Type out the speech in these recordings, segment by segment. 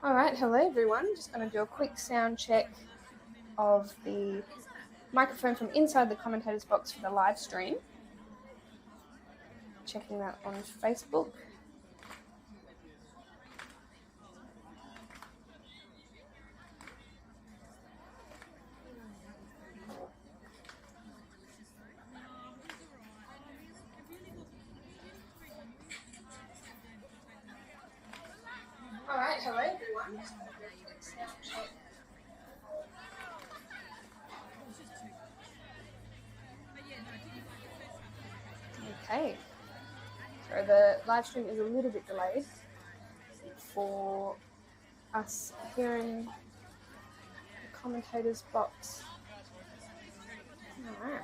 Alright, hello everyone. Just going to do a quick sound check of the microphone from inside the commentators box for the live stream. Checking that on Facebook. Alright, hello everyone. Just going to do a quick sound check. Okay, so the live stream is a little bit delayed for us hearing the commentators box. Alright.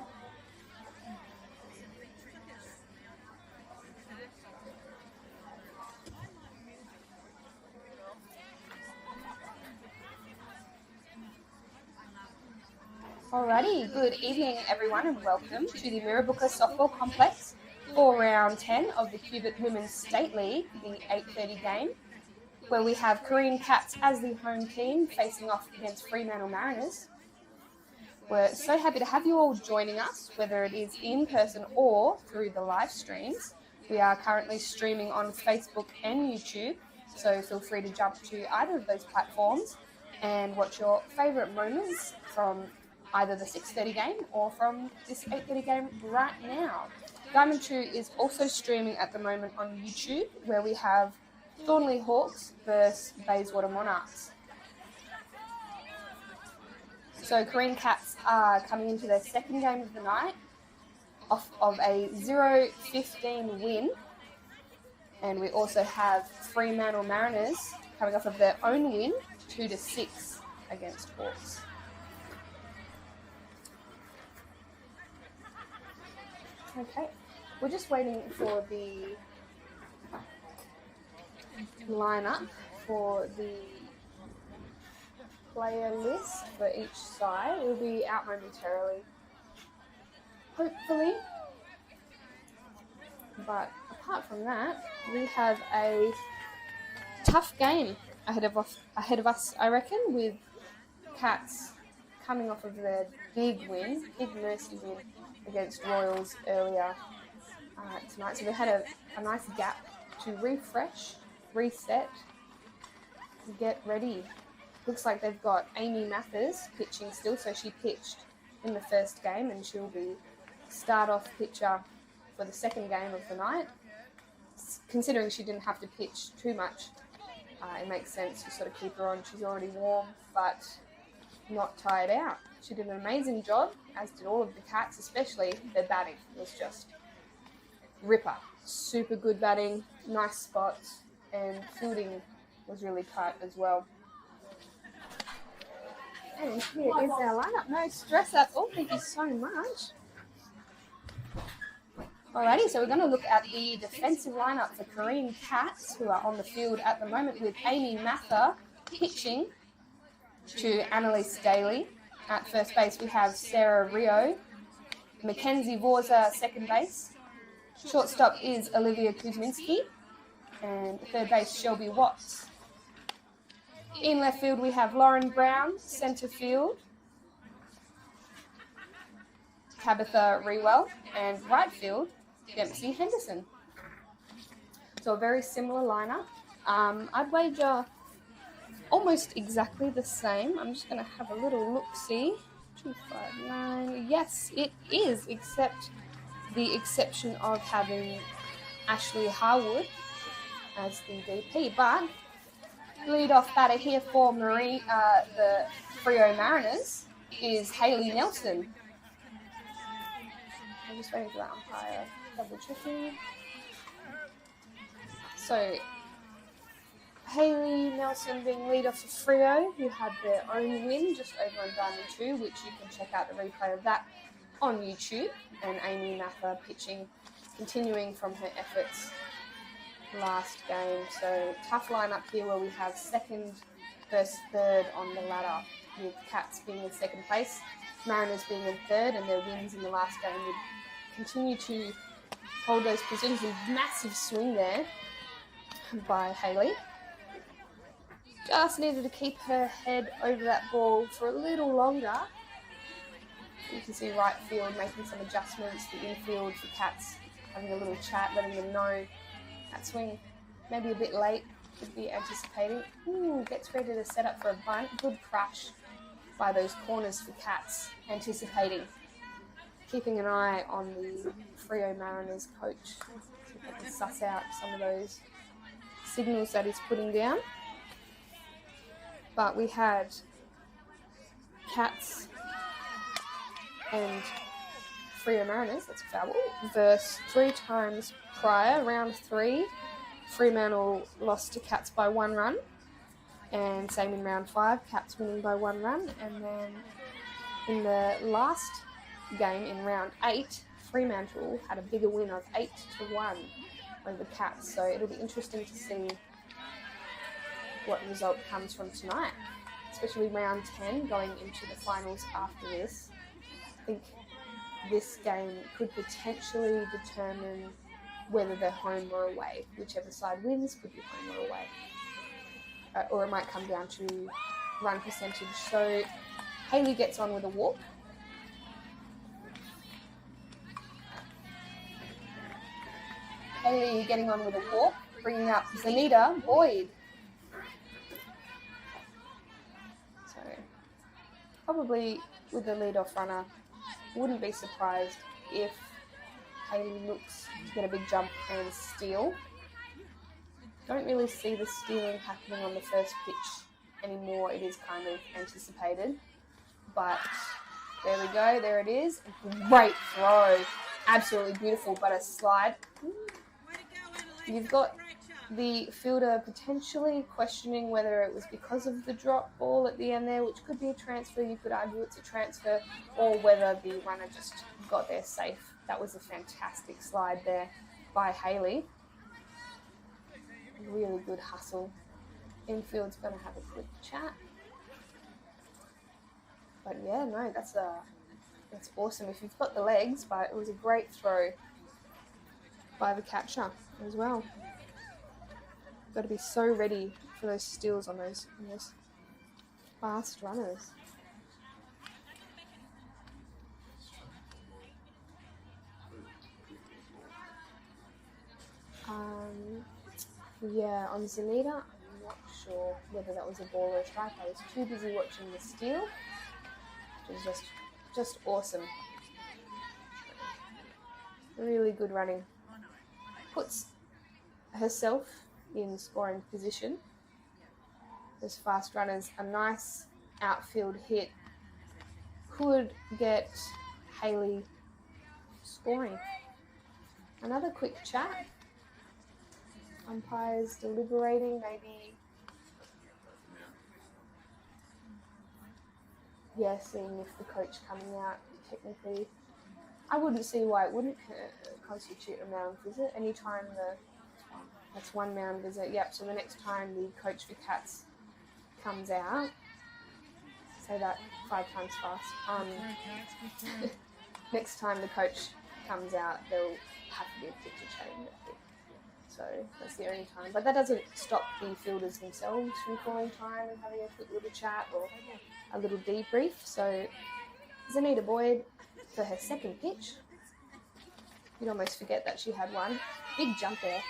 Alrighty, good evening everyone and welcome to the Mirrabooka Softball Complex for round 10 of the Qbit Women's State League, the 8:30 game, where we have Carine Cats as the home team facing off against Fremantle Mariners. We're so happy to have you all joining us, whether it is in person or through the live streams. We are currently streaming on Facebook and YouTube, so feel free to jump to either of those platforms and watch your favourite moments from either the 6:30 game or from this 8:30 game right now. Diamond 2 is also streaming at the moment on YouTube, where we have Thornley Hawks versus Bayswater Monarchs. So Carine Cats are coming into their second game of the night off of a 0-15 win. And we also have Fremantle Mariners coming off of their own win, 2-6 against Hawks. Okay, we're just waiting for the lineup for the player list for each side. It will be out momentarily, hopefully. But apart from that, we have a tough game ahead of us, I reckon, with Cats coming off of their big mercy win against Royals earlier tonight. So they had a nice gap to refresh, reset, get ready. Looks like they've got Amy Mathers pitching still, so she pitched in the first game and she'll be start-off pitcher for the second game of the night. Considering she didn't have to pitch too much, it makes sense to sort of keep her on. She's already warm, but not tired out. She did an amazing job, as did all of the Cats, especially their batting was just ripper. Super good batting, nice spots, and fielding was really tight as well. And here is our lineup. No stress at all. Thank you so much. Alrighty, so we're going to look at the defensive lineup for Carine Cats, who are on the field at the moment with Amy Mather pitching to Annalise Daly. At first base, we have Sarah Rio, Mackenzie Vorza second base. Shortstop is Olivia Kuzminski, and third base, Shelby Watts. In left field, we have Lauren Brown, centre field, Tabitha Rewell, and right field, Dempsey Henderson. So a very similar lineup. I'd wager almost exactly the same. I'm just going to have a little look-see. 259. Yes, it is, except the exception of having Ashley Harwood as the DP. But lead-off batter here for the Freo Mariners is Hayley Nelson. I'm just waiting for that umpire, double-checking. So Hayley Nelson being lead-off for Freo, who had their own win just over on Diamond 2, which you can check out the replay of that on YouTube. And Amy Mather pitching, continuing from her efforts last game. So tough lineup here where we have second versus third on the ladder, with Cats being in second place, Mariners being in third, and their wins in the last game would continue to hold those positions. A massive swing there by Hayley. just needed to keep her head over that ball for a little longer. You can see right field making some adjustments, the infield for Cats having a little chat, letting them know that swing maybe a bit late, could be anticipating. Ooh, gets ready to set up for a bunt. Good crush by those corners for Cats, anticipating. Keeping an eye on the Freo Mariners coach, see if I can suss out some of those signals that he's putting down. But we had Cats and Freo Mariners, that's a foul, versus 3 times prior, round 3. Fremantle lost to Cats by 1 run, and same in round 5, Cats winning by 1 run. And then in the last game in round 8, Fremantle had a bigger win of 8-1 over Cats. So it'll be interesting to see what result comes from tonight, especially round 10 going into the finals after this. I think this game could potentially determine whether they're home or away. Whichever side wins could be home or away. Or it might come down to run percentage. So Hayley gets on with a walk. Hayley getting on with a walk, bringing up Zanita Boyd. So probably with the leadoff runner, wouldn't be surprised if Hayley looks to get a big jump and steal. Don't really see the stealing happening on the first pitch anymore. It is kind of anticipated. But there we go. There it is. Great throw. Absolutely beautiful, but a slide. You've got the fielder potentially questioning whether it was because of the drop ball at the end there, which could be a transfer. You could argue it's a transfer, or whether the runner just got there safe. That was a fantastic slide there by Hayley. Really good hustle. Infield's going to have a quick chat. But yeah, no, that's awesome if you've got the legs, but it was a great throw by the catcher as well. Got to be so ready for those steals on those fast runners. Yeah, on Zanita, I'm not sure whether that was a ball or a strike. I was too busy watching the steal, which was just awesome. Really good running. Puts herself in scoring position. Those fast runners, a nice outfield hit could get Hayley scoring. Another quick chat. Umpires deliberating, maybe. Yeah, seeing if the coach coming out technically. I wouldn't see why it wouldn't constitute a mound visit. Anytime that's 1 mound visit. Yep, so the next time the coach for Cats comes out, say that 5 times fast. Next time the coach comes out, there'll have to be a picture change. So that's the only time. But that doesn't stop the fielders themselves from calling time and having a quick little chat or a little debrief. So Zanita Boyd for her second pitch. You'd almost forget that she had one. Big jump there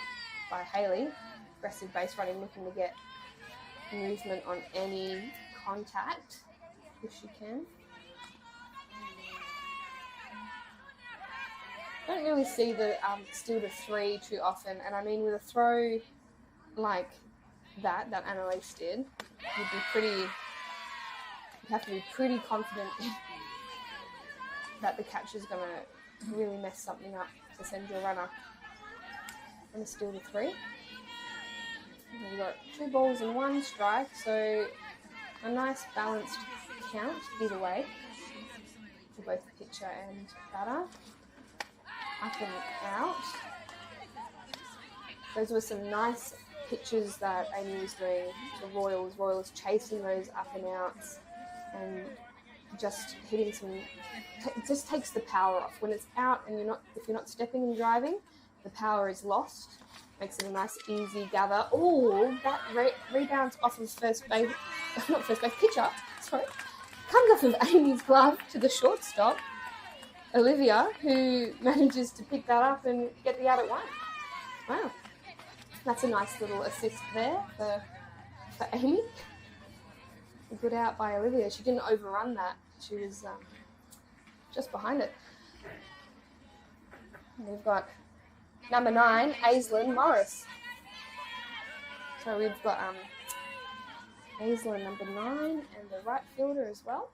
by Hayley. Aggressive base running, looking to get movement on any contact if she can. Don't really see the steal to 3 too often, and I mean with a throw like that Annalise did, you'd have to be pretty confident that the catcher's going to really mess something up to send your runner on a steal to 3. We've got 2 balls and 1 strike, so a nice balanced count either way for both the pitcher and batter. Up and out. Those were some nice pitches that Amy was doing to Royals. Royals chasing those up and outs and just hitting some. It just takes the power off when it's out, and if you're not stepping and driving, the power is lost, Makes it a nice, easy gather. Oh, that rebounds off of first base, not first base, pitcher, sorry. Comes off of Amy's glove to the shortstop, Olivia, who manages to pick that up and get the out at 1. Wow. That's a nice little assist there for Amy. A good out by Olivia. She didn't overrun that. She was just behind it. And we've got number 9, Aislinn Morris. So we've got Aislinn number 9 and the right fielder as well.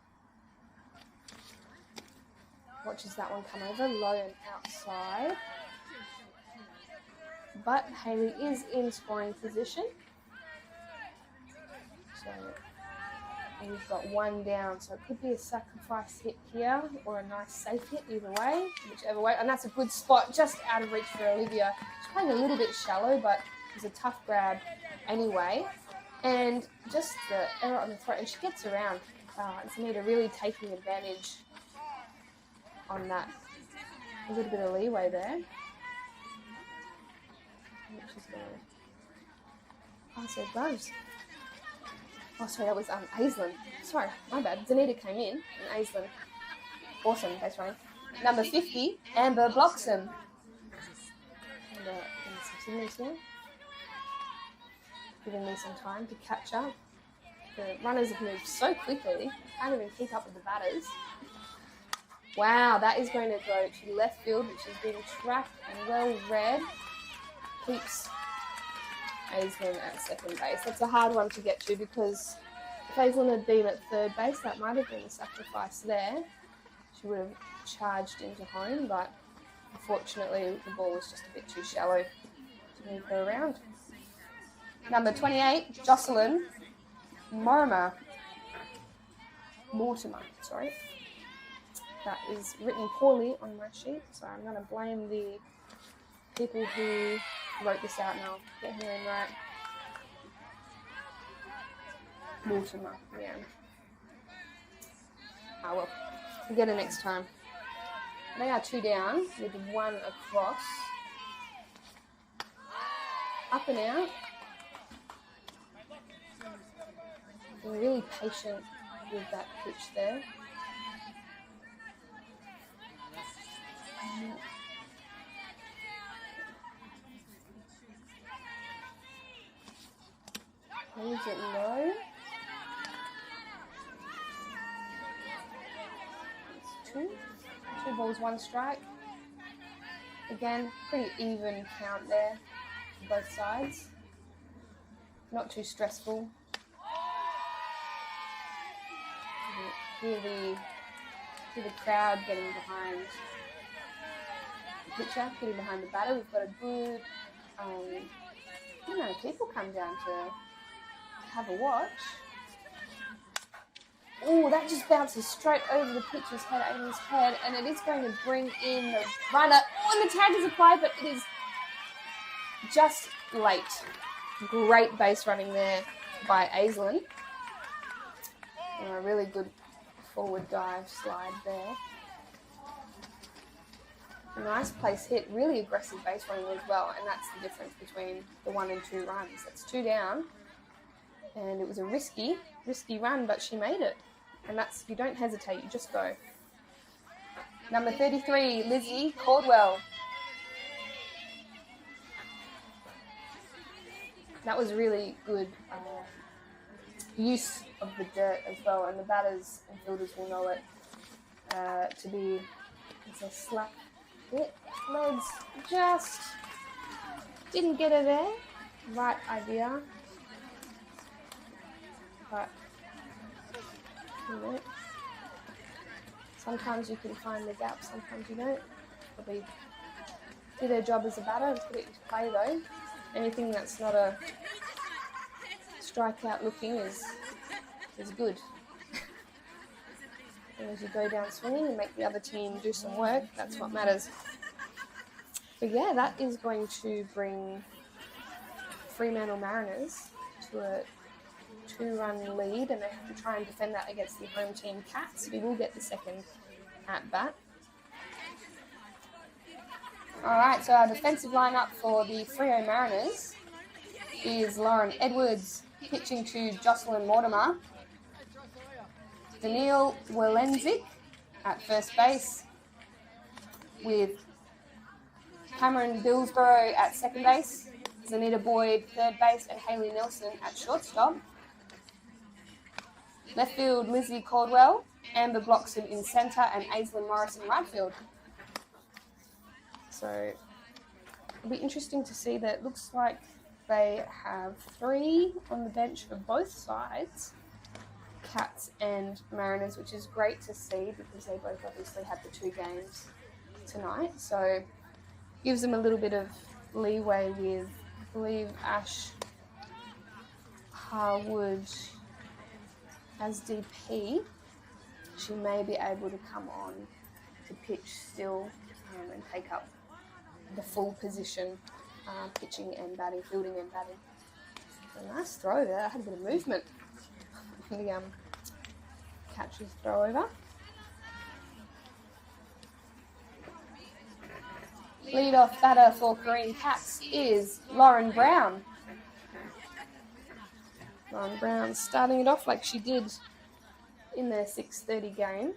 Watches that one come over low and outside. But Hayley is in scoring position. So we've got 1 down. So it could be a sacrifice hit here or a nice safe hit, either way, whichever way. And that's a good spot just out of reach for Olivia. She's playing a little bit shallow, but it was a tough grab anyway. And just the error on the throw. And she gets around. It's Anita really taking advantage on that. A little bit of leeway there. She's going to pass her gloves. Oh, sorry, that was Aislinn. Sorry, my bad. Danita came in, and Aislinn. Awesome, base running. Number 50, Amber Bloxham. And some signals here. Giving me some time to catch up. The runners have moved so quickly, can't even keep up with the batters. Wow, that is going to go to left field, which is being tracked and well read. Keeps Aislinn at second base. That's a hard one to get to because if Aislinn had been at third base, that might have been a sacrifice there. She would have charged into home, but unfortunately the ball was just a bit too shallow to move her around. Number 28, Jocelyn Mortimer. Sorry. That is written poorly on my sheet, so I'm going to blame the people who wrote this out now. Get her in right. Mortimer, yeah. Oh well, we'll get it next time. They are 2 down with 1 across. Up and out. Being really patient with that pitch there. Leaves it low. It's 2 balls, 1 strike. Again, pretty even count there for both sides. Not too stressful. Hear the crowd getting behind the pitcher, getting behind the batter. We've got a good amount of people come down to have a watch. Oh, that just bounces straight over the pitcher's head, Amy's head, and it is going to bring in the runner. Oh, and the tag is applied, but it is just late. Great base running there by Aislinn. A really good forward dive slide there. A nice place hit, really aggressive base running as well, and that's the difference between the 1 and 2 runs. That's 2 down, and it was a risky run, but she made it. And that's, you don't hesitate, you just go. Number 33, Lizzie Caldwell. That was really good use of the dirt as well, and the batters and fielders will know it to be, it's a slap hit. Legs just didn't get her there. Right idea. But sometimes you can find the gap, sometimes you don't. Probably do their job as a batter and put it into play though. Anything that's not a strikeout looking is good. And as you go down swinging and make the other team do some work, that's what matters. But yeah, that is going to bring Fremantle Mariners to a 2-run lead, and they have to try and defend that against the home team Cats, who will get the second at bat. Alright, so our defensive lineup for the Freo Mariners is Lauren Edwards pitching to Jocelyn Mortimer, Daniil Welenzik at first base, with Cameron Billsborough at second base, Zanita Boyd third base, and Hayley Nelson at shortstop. Left field, Lizzie Caldwell, Amber Bloxham in centre, and Aislinn Morris in right field. So it'll be interesting to see that it looks like they have 3 on the bench for both sides, Cats and Mariners, which is great to see because they both obviously had the 2 games tonight. So gives them a little bit of leeway with, I believe, Ash Harwood as DP. She may be able to come on to pitch still and take up the full position, pitching and batting, fielding and batting. A nice throw there. I had a bit of movement. The catcher's throw over. Lead-off batter for Carine Cats is Lauren Brown. Lauren Brown starting it off like she did in their 6:30 game.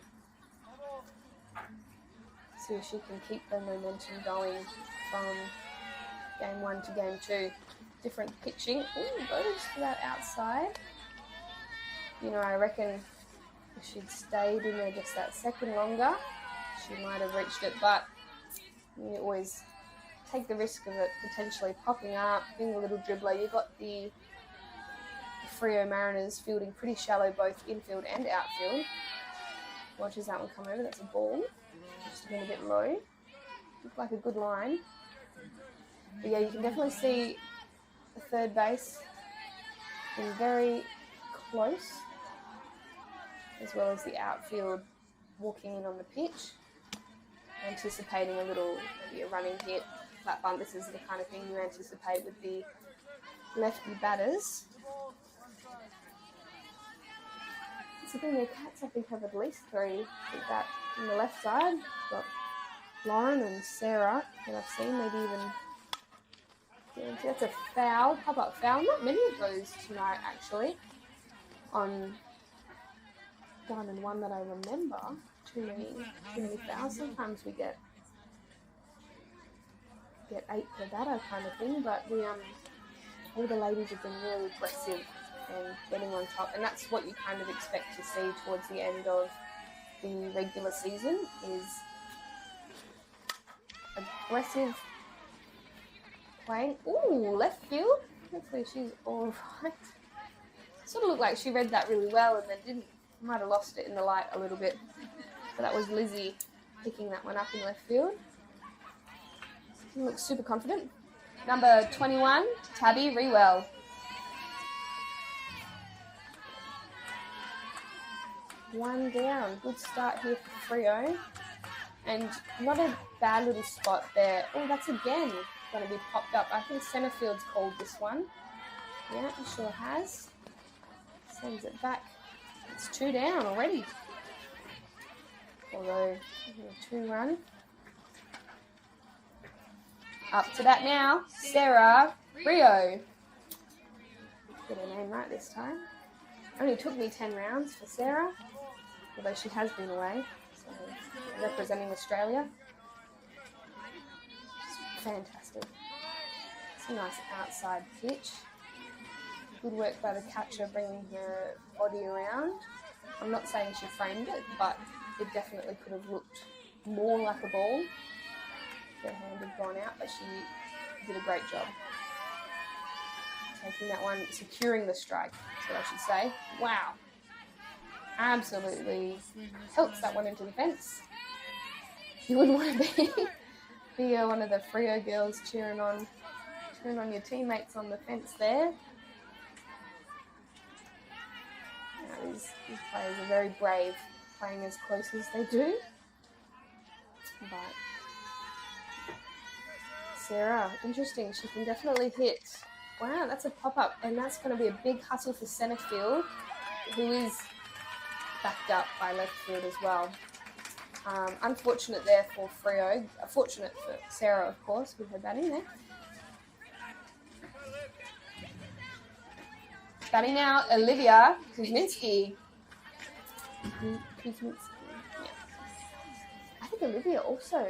See if she can keep the momentum going from game 1 to game 2. Different pitching. Ooh, goes to that outside. You know, I reckon if she'd stayed in there just that second longer, she might have reached it, but you always take the risk of it potentially popping up, being a little dribbler. You've got the Freo Mariners fielding pretty shallow, both infield and outfield. Watches that one come over. That's a ball. Just been a bit low. Looked like a good line. But yeah, you can definitely see the third base being very close, as well as the outfield walking in on the pitch, anticipating a little, maybe a running hit, flat bunt. This is the kind of thing you anticipate with the lefty batters. So then the Cats, I think, have at least 3. I think that on the left side, got Lauren and Sarah that I've seen, maybe even, yeah, that's a foul, pop-up foul. Not many of those tonight, actually, on 1 and 1 that I remember. Too many fouls. Sometimes we get 8 per batter kind of thing, but all the ladies have been really aggressive and getting on top, and that's what you kind of expect to see towards the end of the regular season, is aggressive playing. Ooh, left field. Hopefully she's all right. Sort of looked like she read that really well and then didn't. Might have lost it in the light a little bit. But that was Lizzie picking that one up in left field. She looks super confident. Number 21, Tabby Rewell. One down. Good start here for Freo. And not a bad little spot there. Oh, that's again going to be popped up. I think Centerfield's called this one. Yeah, it sure has. Sends it back. It's 2 down already. Although, 2-run. Up to that now, Sarah Rio. Get her name right this time. Only took me 10 rounds for Sarah, although she has been away, so representing Australia. Fantastic. It's a nice outside pitch. Good work by the catcher bringing her body around. I'm not saying she framed it, but it definitely could have looked more like a ball. Her hand had gone out, but she did a great job. Taking that one, securing the strike, that's what I should say. Wow. Absolutely helps that one into the fence. You wouldn't want to be one of the Freo girls cheering on your teammates on the fence there. Now, these players are very brave, playing as close as they do. But Sarah, interesting. She can definitely hit. Wow, that's a pop-up, and that's going to be a big hustle for centre field, who is backed up by left field as well. Unfortunate there for Freo. Fortunate for Sarah, of course, with her batting there. Batting now, Olivia Kuzminski. Yeah. I think Olivia also,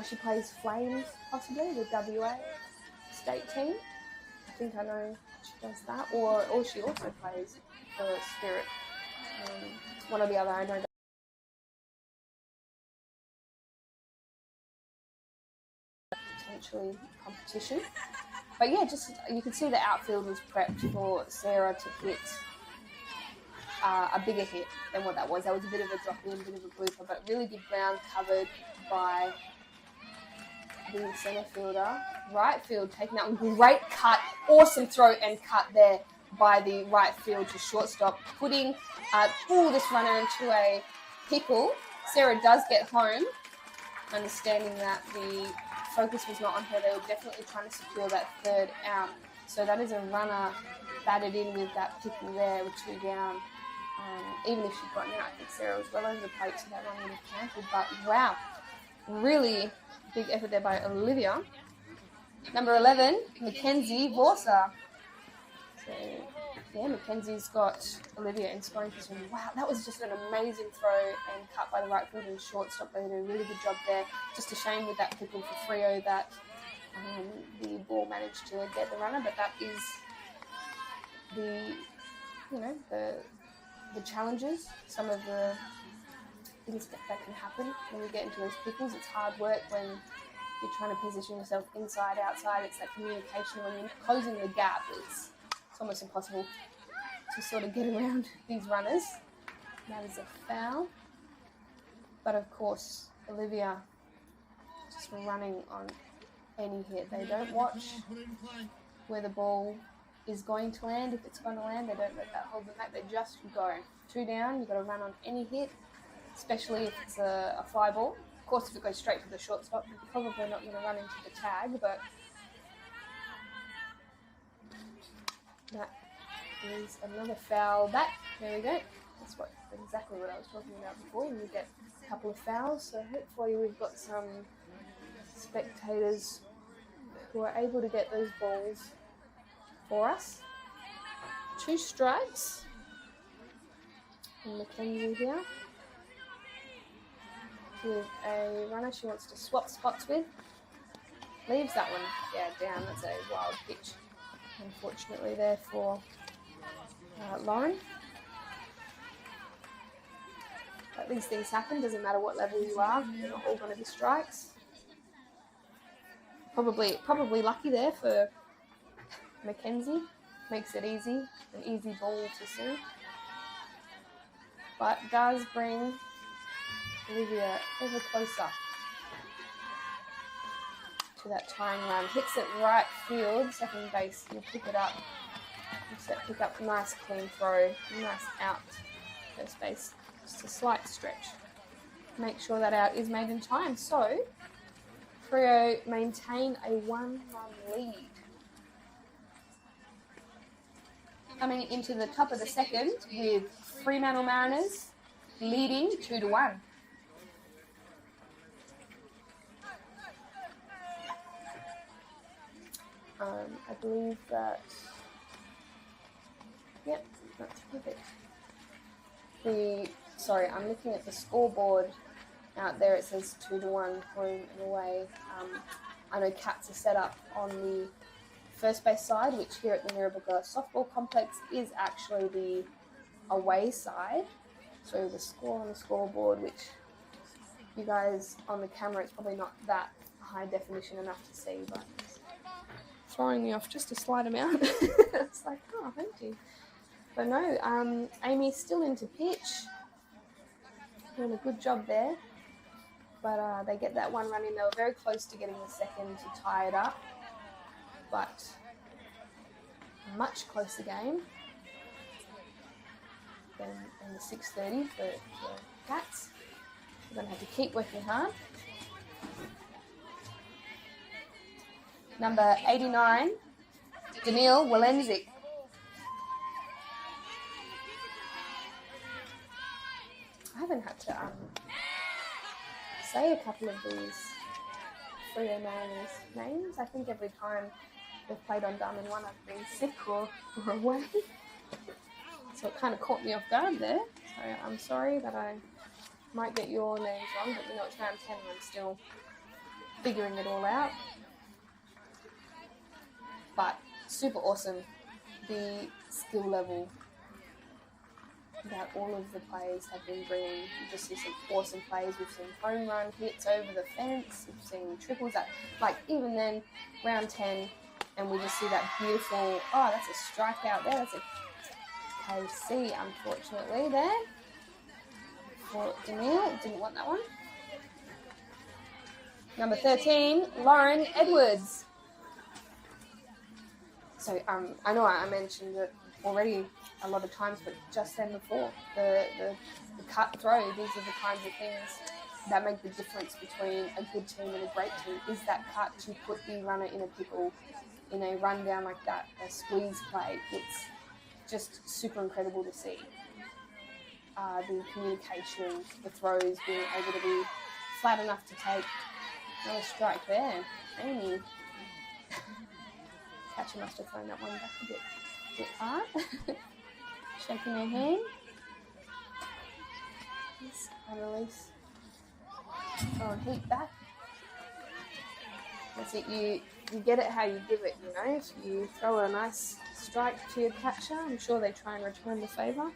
she plays Flames, possibly, the WA state team. I think I know she does that. Or she also plays for Spirit. One or the other, I know. Potentially competition. But yeah, just you can see the outfield was prepped for Sarah to hit a bigger hit than what that was. That was a bit of a drop in, a bit of a blooper, but really good ground covered by the centre fielder. Right field taking that one. Great cut, awesome throw and cut there by the right field to shortstop, putting this runner into a pickle. Sarah does get home, understanding that the focus was not on her. They were definitely trying to secure that third out. So that is a runner batted in with that pickle there with 2 down. Even if she'd gotten out, I think Sarah was well over the plate, so that one would have counted. But wow, really big effort there by Olivia. Number 11, Mackenzie Vorsa. So yeah, Mackenzie's got Olivia in scoring position. Wow, that was just an amazing throw and cut by the right fielder and shortstop. They did a really good job there. Just a shame with that pickle for Freo that the ball managed to get the runner, but that is the challenges, some of the things that can happen when you get into those pickles. It's hard work when you're trying to position yourself inside, outside. It's that communication when you're closing the gap. It's almost impossible to sort of get around these runners. That is a foul. But of course, Olivia just running on any hit. They don't watch where the ball is going to land. If it's going to land, they don't let that hold them back. They just go. 2 down, you've got to run on any hit, especially if it's a fly ball. Of course, if it goes straight to the shortstop, you're probably not going to run into the tag, but that is another foul back. There we go. That's exactly what I was talking about before. You get a couple of fouls, so hopefully we've got some spectators who are able to get those balls for us. 2 strikes. And Mackenzie here with a runner she wants to swap spots with. Leaves that one down. That's a wild pitch, unfortunately, there for Lauren. But these things happen. Doesn't matter what level you are. They're not all going to be strikes. Probably lucky there for Mackenzie. Makes it easy. An easy ball to see. But does bring Olivia ever closer to that tying run. Hits it right field, second base. You'll pick it up. Pick up nice clean throw. Nice out. First base. Just a slight stretch. Make sure that out is made in time. So, Freo maintain a 1-run lead. Coming into the top of the second with Fremantle Mariners leading 2-1. I believe that, yep, that's perfect. I'm looking at the scoreboard out there. It says 2-1 home and away. I know Cats are set up on the first base side, which here at the Mirrabooka softball complex is actually the away side. So the score on the scoreboard, which you guys on the camera, it's probably not that high definition enough to see, but it's throwing me off just a slight amount. It's like, oh, thank you. But no, Amy's still into pitch. Doing a good job there. But they get that one run in. They were very close to getting the second to tie it up. But a much closer game than the 6:30 for Cats. We're going to have to keep working hard. Number 89, Daniil Walenzik. I haven't had to say a couple of these Frio Mariners names. I think every time they've played on Diamond 1 I've been sick or away. So it kind of caught me off guard there. So I'm sorry that I might get your names wrong, but you know it's round 10 and I'm still figuring it all out. But super awesome. The skill level that all of the players have been bringing. You just see some awesome plays. We've seen home run hits over the fence. We've seen triples that, like even then, round 10, and we just see that beautiful, oh, that's a strikeout there. That's a KC, unfortunately, there. For Daniil, didn't want that one. Number 13, Lauren Edwards. So I know I mentioned it already a lot of times, but just then before, the cut throw, these are the kinds of things that make the difference between a good team and a great team. Is that cut to put the runner in a pickle, in a rundown like that, a squeeze play. It's just super incredible to see. The communication, the throws, being able to be flat enough to take another strike there. Amy. Catcher must have thrown that one back a bit hard. Shaking her hand. Yes, and release. Throw a heat back. That's it. You get it how you give it, you know. If you throw a nice strike to your catcher, I'm sure they try and return the favour.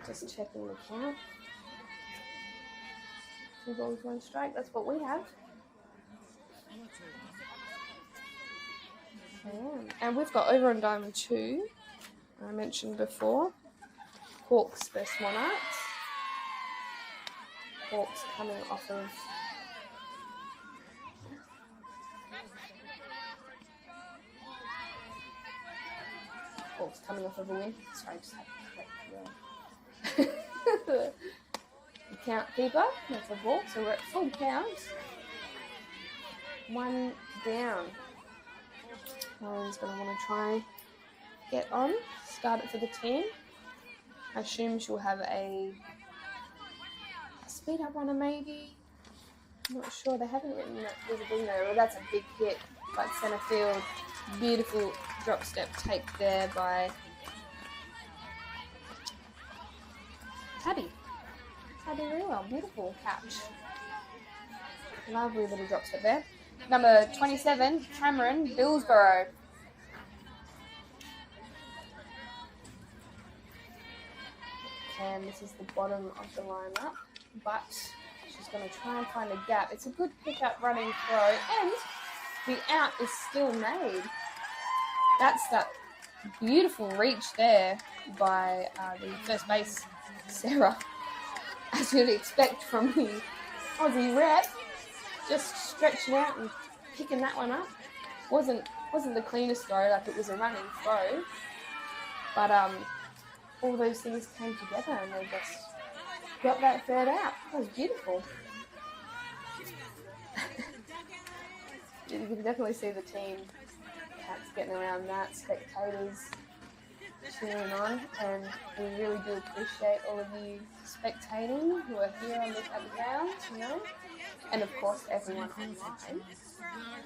Just checking the count. 2 balls, 1 strike. That's what we have. And we've got over on Diamond 2, I mentioned before, Hawks versus Monarchs. Hawks coming off of a win. Sorry, I just had to click the count keeper. That's a ball, so we're at full count. 1 down. Lauren's going to want to try get on, start it for the team. I assume she'll have a speed up runner maybe. I'm not sure, they haven't written that visible there. Well, that's a big hit, but centre field, beautiful drop step take there by Tabby really well, beautiful catch. Lovely little drop step there. Number 27, Cameron Billsborough. And this is the bottom of the lineup, but she's going to try and find a gap. It's a good pick-up running throw, and the out is still made. That's that beautiful reach there by the first base, Sarah, as you'd expect from the Aussie rep. Just stretching out and picking that one up. Wasn't the cleanest throw, like it was a running throw, but all those things came together and they just got that third out. That was beautiful. You can definitely see the team cats getting around that, spectators cheering on, and we really do appreciate all of you spectating who are here on the ground, you know. And of course, everyone online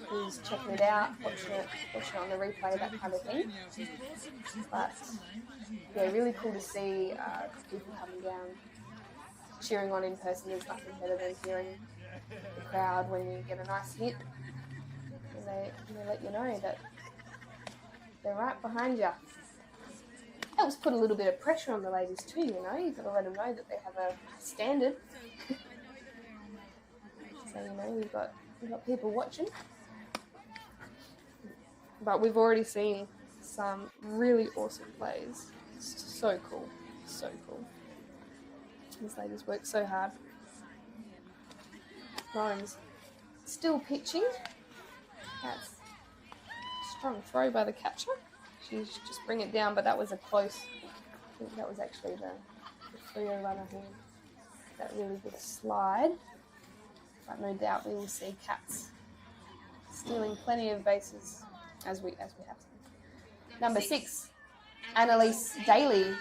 who's checking it out, watching it on the replay, that kind of thing. But yeah, really cool to see people coming down, cheering on in person. There's nothing better than hearing the crowd when you get a nice hit. And they let you know that they're right behind you. Helps put a little bit of pressure on the ladies too, you know. You've got to let them know that they have a standard. So, you know, we've got people watching. But we've already seen some really awesome plays. It's so cool. So cool. These ladies work so hard. Lauren's still pitching. That's a strong throw by the catcher. She's just bring it down, but that was a close. I think that was actually the Frio runner who that really good slide. But no doubt we will see Cats stealing plenty of bases as we have. Number 6, Annalise Daly.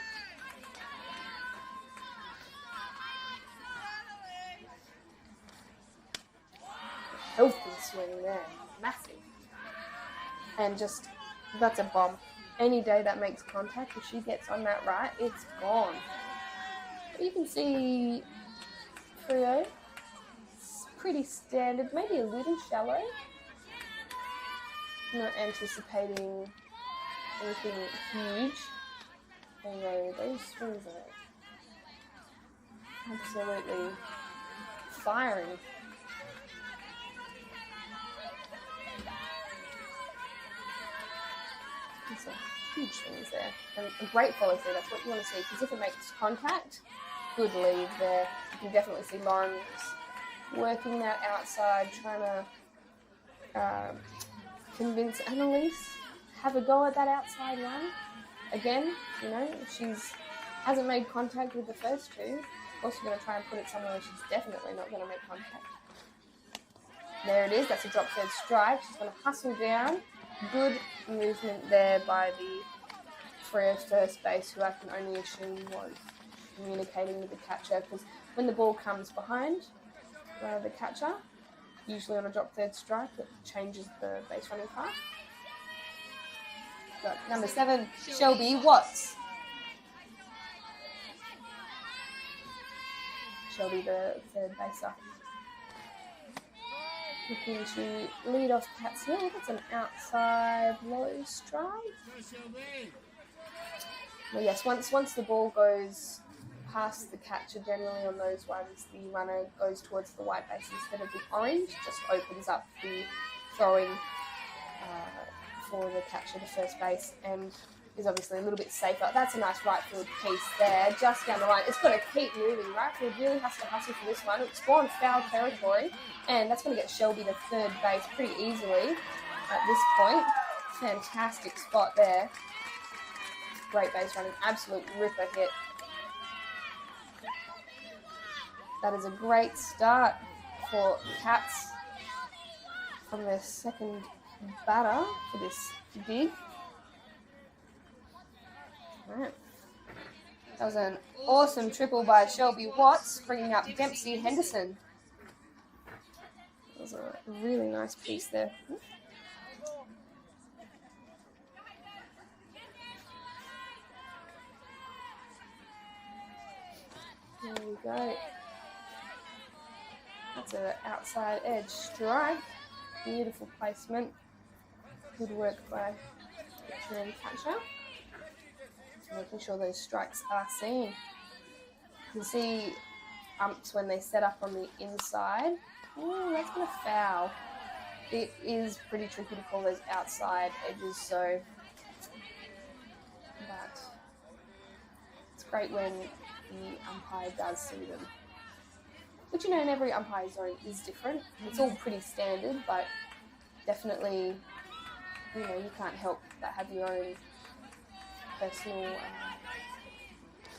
Healthy swing there, massive. And just, that's a bomb. Any day that makes contact, if she gets on that right, it's gone. But you can see Frio, it's pretty standard, maybe a little shallow. Not anticipating anything huge. Although those swings are absolutely firing. Some huge swings there. And a great follow through, that's what you want to see, because if it makes contact, good lead there. You can definitely see Lauren working that outside, trying to convince Annalise, have a go at that outside one. Again, you know, she's hasn't made contact with the first two. Of course, you're going to try and put it somewhere where she's definitely not going to make contact. There it is, that's a drop third strike. She's going to hustle down. Good movement there by the Freo first base, who I can only assume was communicating with the catcher, because when the ball comes behind the catcher, usually on a drop third strike, it changes the base running path. Got number 7, Shelby Watts. Shelby, the third baser. Looking to lead off Cats Hill. That's an outside low strike. Well, yes, once the ball goes past the catcher, generally on those ones, the runner goes towards the white base instead of the orange. Just opens up the throwing for the catcher to first base, and is obviously a little bit safer. That's a nice right field piece there, just down the line. It's going to keep moving. Right field really has to hustle for this one. It's gone foul territory, and that's going to get Shelby to third base pretty easily at this point. Fantastic spot there. Great base running, absolute ripper hit. That is a great start for Cats from their second batter for this dig. Right. That was an awesome triple by Shelby Watts, bringing up Dempsey Henderson. That was a really nice piece there. There we go. That's an outside edge strike. Beautiful placement. Good work by pitcher and catcher. Making sure those strikes are seen. You can see umps when they set up on the inside. Oh, that's going to foul. It is pretty tricky to call those outside edges, so but it's great when the umpire does see them. Which, you know, in every umpire zone is different. It's all pretty standard, but definitely, you know, you can't help but have your own personal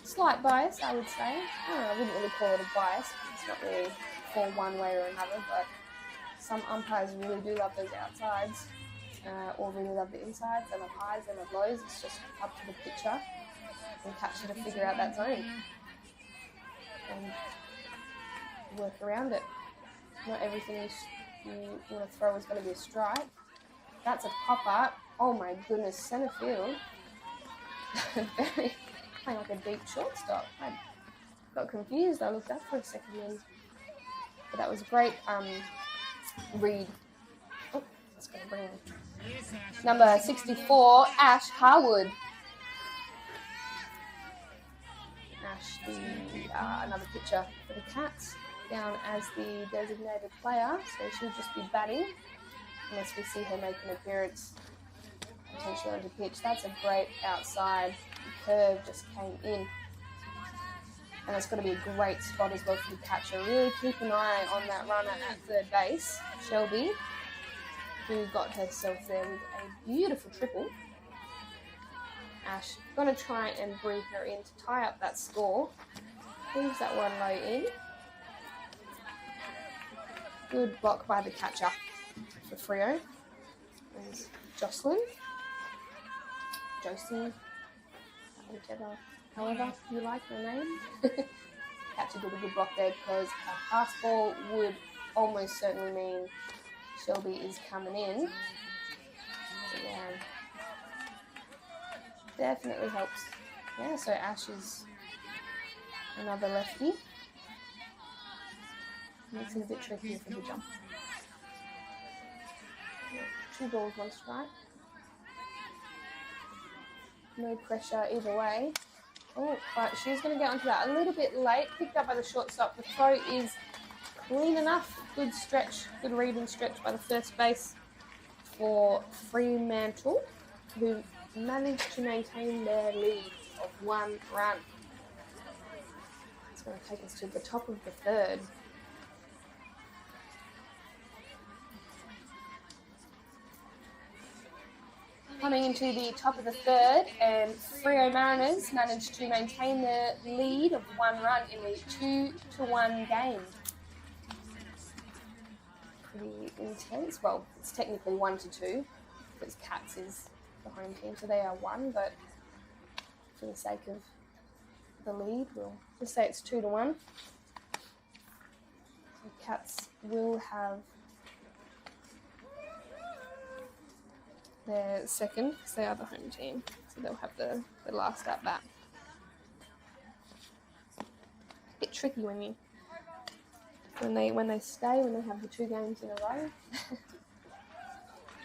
slight bias, I would say. I wouldn't really call it a bias. It's not really for one way or another, but some umpires really do love those outsides or really love the insides. They love highs, they love lows. It's just up to the pitcher and catcher to figure out that zone and work around it. Not everything you want to throw is going to be a strike. That's a pop-up. Oh my goodness, centre field. Very playing like a deep shortstop. I got confused. I looked up for a second, but that was great. Read. Oh, let's go bring number 64, Ash Harwood. Ash, another pitcher for the Cats, down as the designated player, so she'll just be batting unless we see her make an appearance potentially onto pitch. That's a great outside curve, just came in, and it's going to be a great spot as well for the catcher. Really keep an eye on that runner at third base, Shelby, who got herself there with a beautiful triple. Ash going to try and bring her in to tie up that score. Leaves that one low in. Good block by the catcher for Freo. There's Josie. whichever, however you like the name. Catcher did a good block there because a pass ball would almost certainly mean Shelby is coming in. So yeah, definitely helps. Yeah, so Ash is another lefty. Makes it a bit trickier for the jump. 2 balls, 1 strike. No pressure either way. Oh, but she's going to get onto that a little bit late. Picked up by the shortstop. The throw is clean enough. Good stretch, good read and stretch by the first base for Fremantle, who managed to maintain their lead of 1 run. It's going to take us to the top of the 3rd. Coming into the top of the 3rd, and Freo Mariners managed to maintain their lead of 1 run in the 2-1 game. Pretty intense. Well, it's technically 1-2 because Cats is the home team, so they are 1. But for the sake of the lead, we'll just say it's 2-1. So Cats will have their second because they are the home team, so they'll have the last at bat. A bit tricky when they stay, when they have the 2 games in a row.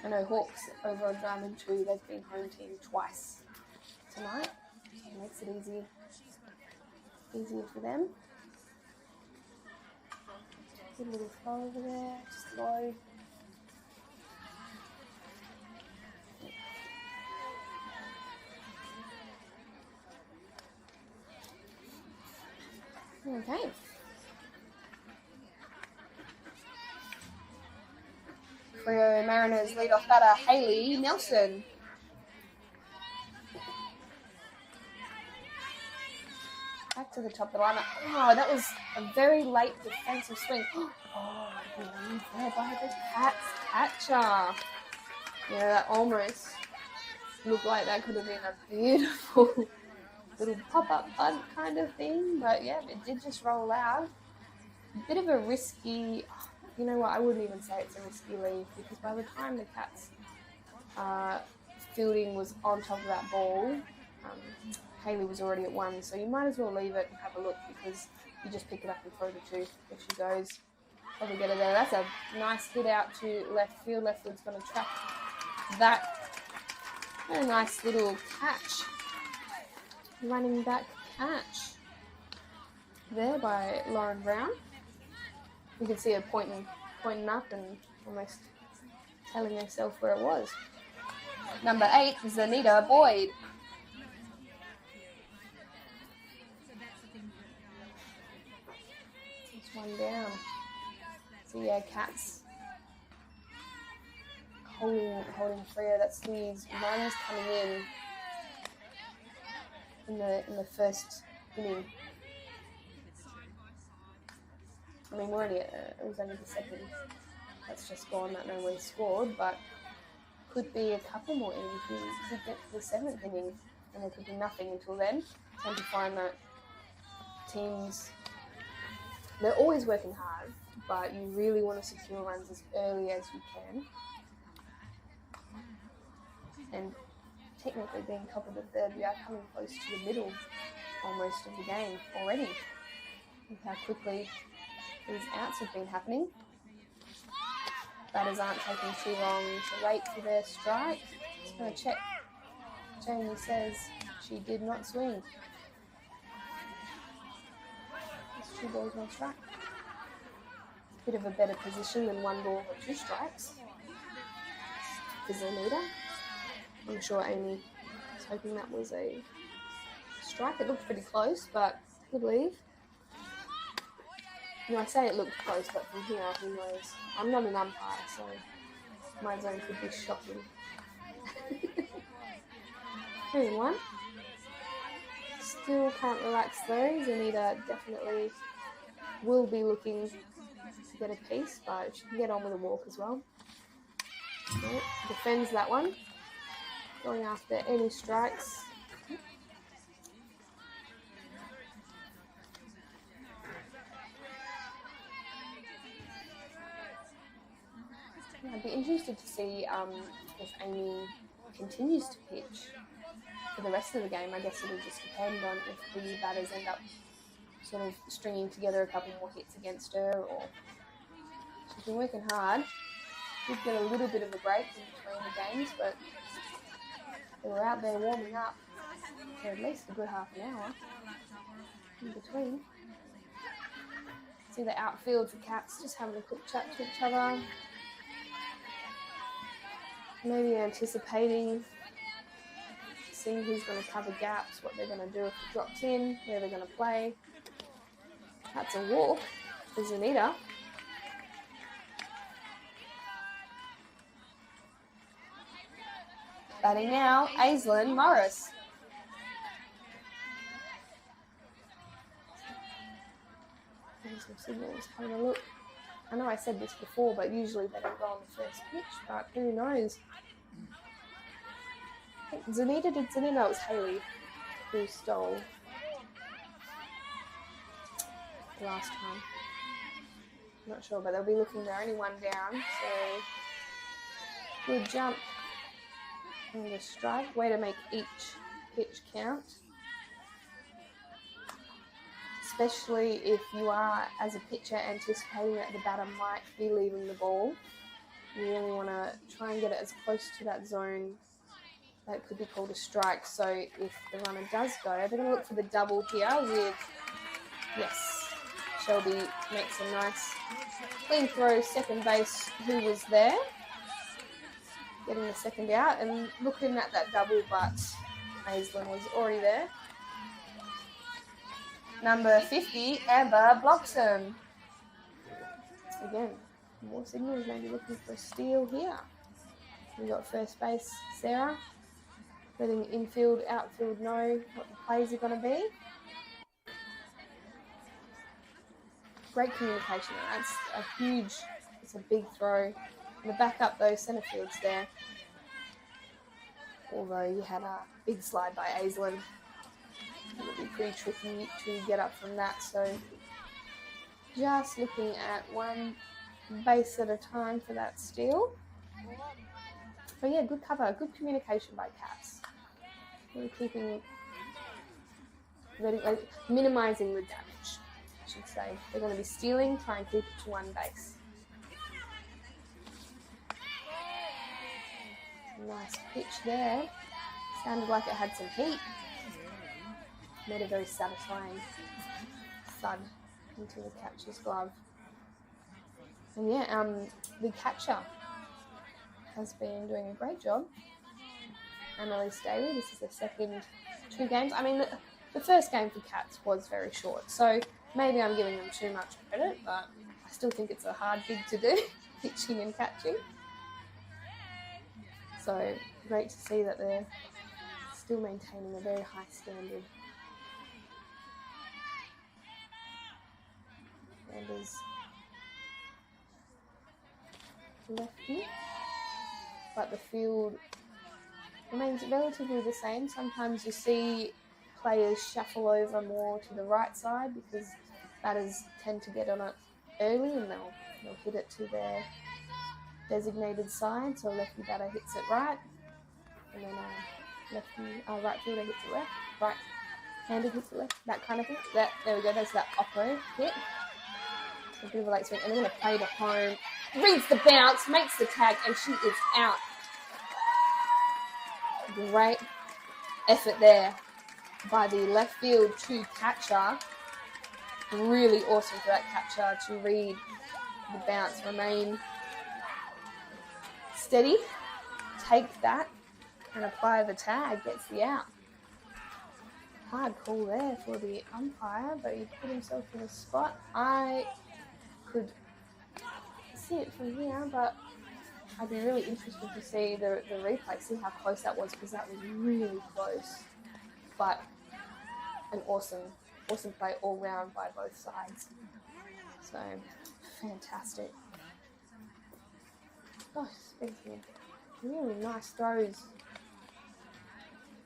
I know Hawks over on Diamond 2, they've been home team twice tonight, so it makes it easier for them. Good little throw over there, just low. Okay. Freo Mariners leadoff batter Hayley Nelson. Back to the top of the lineup. Oh, that was a very late defensive swing. Oh, there by the Cats catcher. Yeah, that almost looked like that could have been a beautiful little pop-up bunt kind of thing, but yeah, it did just roll out. A bit of a risky, you know what, I wouldn't even say it's a risky leave, because by the time the Cats fielding was on top of that ball, Hayley was already at 1, so you might as well leave it and have a look, because you just pick it up and throw the 2 if she goes. Probably get it there. That's a nice hit out to left field. Left field's going to track that. A nice little catch. Running back catch there by Lauren Brown. You can see her pointing up and almost telling herself where it was. Number 8 is Anita Boyd. It's 1 down. So yeah, Cats holding Freo. That's these runs coming in the first inning. I mean, we're only it was only the 2nd. That's just gone. That no one scored, but could be a couple more innings. We could get to the 7th inning, and there could be nothing until then. I tend to find that teams, they're always working hard, but you really want to secure runs as early as you can. And technically being top of the 3rd, we are coming close to the middle almost of the game already. With how quickly these outs have been happening. Batters aren't taking too long to wait for their strike. Just going to check. Jamie says she did not swing. It's 2 balls, 1 strike. Bit of a better position than 1 ball or 2 strikes. Is Anita. I'm sure Amy was hoping that was a strike. It looked pretty close, but good leave. You know, I say it looked close, but from here, who knows? I'm not an umpire, so my zone could be shocking. 3-1. Still can't relax though. Zanita definitely will be looking to get a piece, but she can get on with a walk as well. Defends that one. Going after any strikes. I'd be interested to see if Amy continues to pitch for the rest of the game. I guess it'll just depend on if the batters end up sort of stringing together a couple more hits against her, or she's been working hard. Did get a little bit of a break in between the games, but they were out there warming up for at least a good half an hour in between. See the outfield for Cats just having a quick chat to each other. Maybe anticipating, seeing who's going to cover gaps, what they're going to do if it drops in, where they're going to play. That's a walk for Zanita. Batting now, Aislinn Morris. Some signals, having a look. I know I said this before, but usually they don't go on the first pitch, but who knows? Zanita did Zanita, no, it was Haley who stole the last time. I'm not sure, but they'll be looking, they're only one down, so good jump and a strike. Way to make each pitch count. Especially if you are, as a pitcher, anticipating that the batter might be leaving the ball. You really want to try and get it as close to that zone that could be called a strike. So if the runner does go, they're going to look for the double here with, yes, Shelby makes a nice clean throw, second base, who was there, getting the second out, and looking at that double, but Aislinn was already there. Number 50, Amber Bloxham. Again, more signals, maybe looking for a steal here. We got first base, Sarah, letting infield, outfield know what the plays are going to be. Great communication, that's a huge, it's a big throw. And the backup though, centre field's there. Although you had a big slide by Aislinn. It would be pretty tricky to get up from that, so just looking at one base at a time for that steal. But yeah, good cover, good communication by Cats. Really keeping, minimising the damage, I should say. They're going to be stealing, try and keep it to one base. Nice pitch there. Sounded like it had some heat. Made a very satisfying thud into the catcher's glove. And yeah, the catcher has been doing a great job. Annalise Daly, this is the second 2 games. I mean, the first game for Cats was very short, so maybe I'm giving them too much credit, but I still think it's a hard gig to do, pitching and catching. So great to see that they're still maintaining a very high standard. Anders lefty, but the field remains relatively the same. Sometimes you see players shuffle over more to the right side because batters tend to get on it early and they'll hit it to their designated side. So a lefty batter hits it right, and then right fielder hits it left, right-handed hits it left, that kind of thing. There we go, that's that oppo hit. A bit of a late swing, and they're going to play to home. Reads the bounce, makes the tag, and she is out. Great effort there by the left field to catcher. Really awesome for that catcher to read the bounce, remain steady, take that, and apply the tag, gets the out. Hard call there for the umpire, but he put himself in a spot. I could see it from here, but I'd be really interested to see the replay, see how close that was, because that was really close. But an awesome play all round by both sides. So fantastic. Gosh, speaking of really nice throws,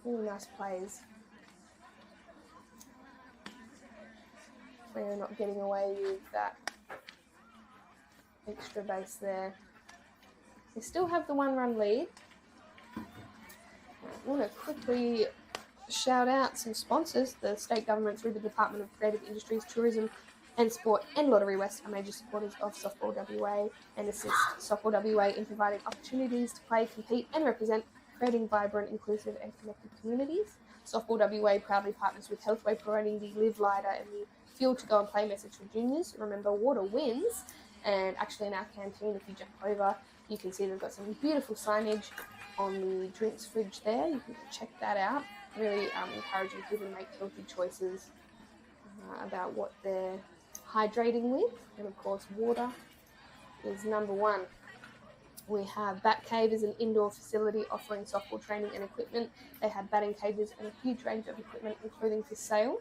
really nice plays. We're not getting away with that extra base there. They still have the 1-run lead. I want to quickly shout out some sponsors. The state government through the Department of Creative Industries, Tourism and Sport and Lottery West are major supporters of Softball WA and assist Softball WA in providing opportunities to play, compete and represent, creating vibrant, inclusive and connected communities. Softball WA proudly partners with Healthway, promoting the Live Lighter and the Fuel to Go and Play message for juniors. Remember, water wins. And actually in our canteen, if you jump over, you can see they've got some beautiful signage on the drinks fridge there. You can check that out. Really encouraging people to make healthy choices about what they're hydrating with. And of course, water is number one. We have Bat Cave is an indoor facility offering softball training and equipment. They have batting cages and a huge range of equipment and clothing for sale.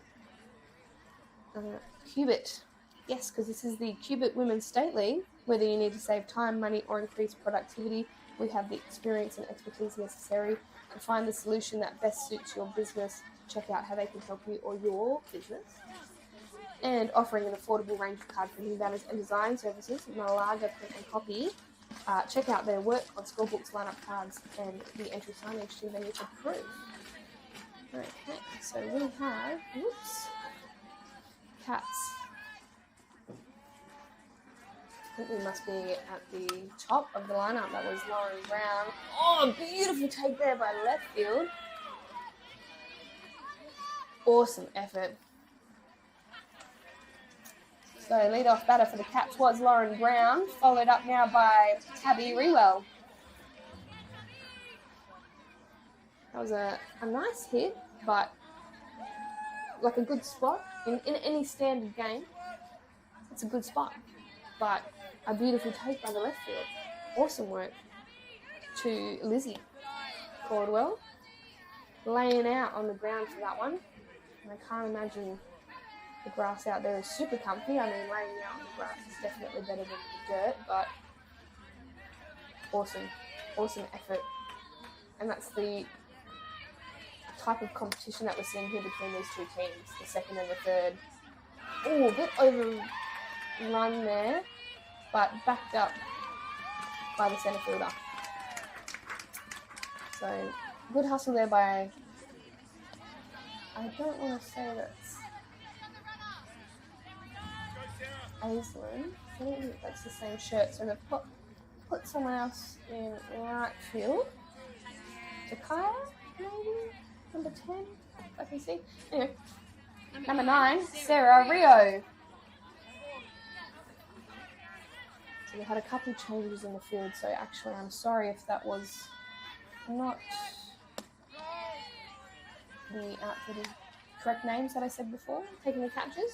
Qbit. Yes, because this is the Qbit Women's State League. Whether you need to save time, money, or increase productivity, we have the experience and expertise necessary to find the solution that best suits your business. Check out how they can help you or your business. And offering an affordable range of card printing, banners, and design services, Malaga Print and Copy. Check out their work on scorebooks, lineup cards, and the entry signage to venue to proof. Okay, so we have, cats. I think we must be at the top of the lineup. That was Lauren Brown. Oh, beautiful take there by left field. Awesome effort. So lead-off batter for the Cats was Lauren Brown, followed up now by Tabby Rewell. That was a nice hit, but like a good spot. In any standard game, it's a good spot. But a beautiful take by the left field. Awesome work to Lizzie Caldwell. Laying out on the ground for that one. And I can't imagine the grass out there is super comfy. I mean, laying out on the grass is definitely better than the dirt, but awesome effort. And that's the type of competition that we're seeing here between these two teams, the second and the third. Oh, a bit overrun there, but backed up by the centre fielder. So, good hustle there by, I don't want to say that's Aislinn. I don't think that's the same shirt, so they've put someone else in right field. Takaya, maybe? Number 10, I can see. Anyway, number 9, Sarah Rio. So we had a couple of changes in the field, so actually I'm sorry if that was not the correct names that I said before, taking the catches.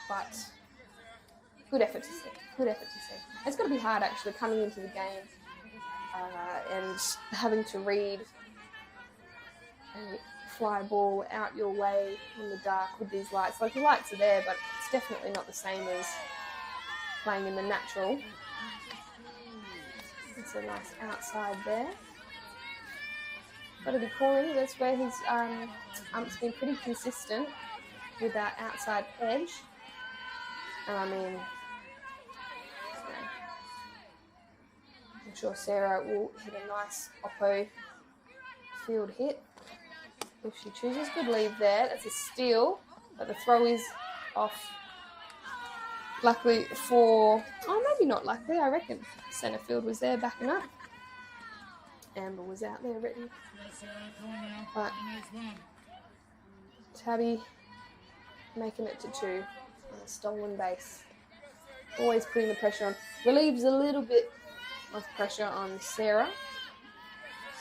But good effort to see. It's got to be hard actually coming into the game and having to read a fly ball out your way in the dark with these lights. Like the lights are there, but it's definitely not the same as playing in the natural. It's a nice outside there. Got to be calling. That's where his ump's been pretty consistent with that outside edge. And I mean, I'm sure Sarah will hit a nice oppo field hit if she chooses. Good lead there. That's a steal, but the throw is off. Luckily for, maybe not luckily, I reckon centre field was there backing up. Amber was out there ready. But Tabby making it to 2 on a stolen base. Always putting the pressure on. Relieves a little bit of pressure on Sarah.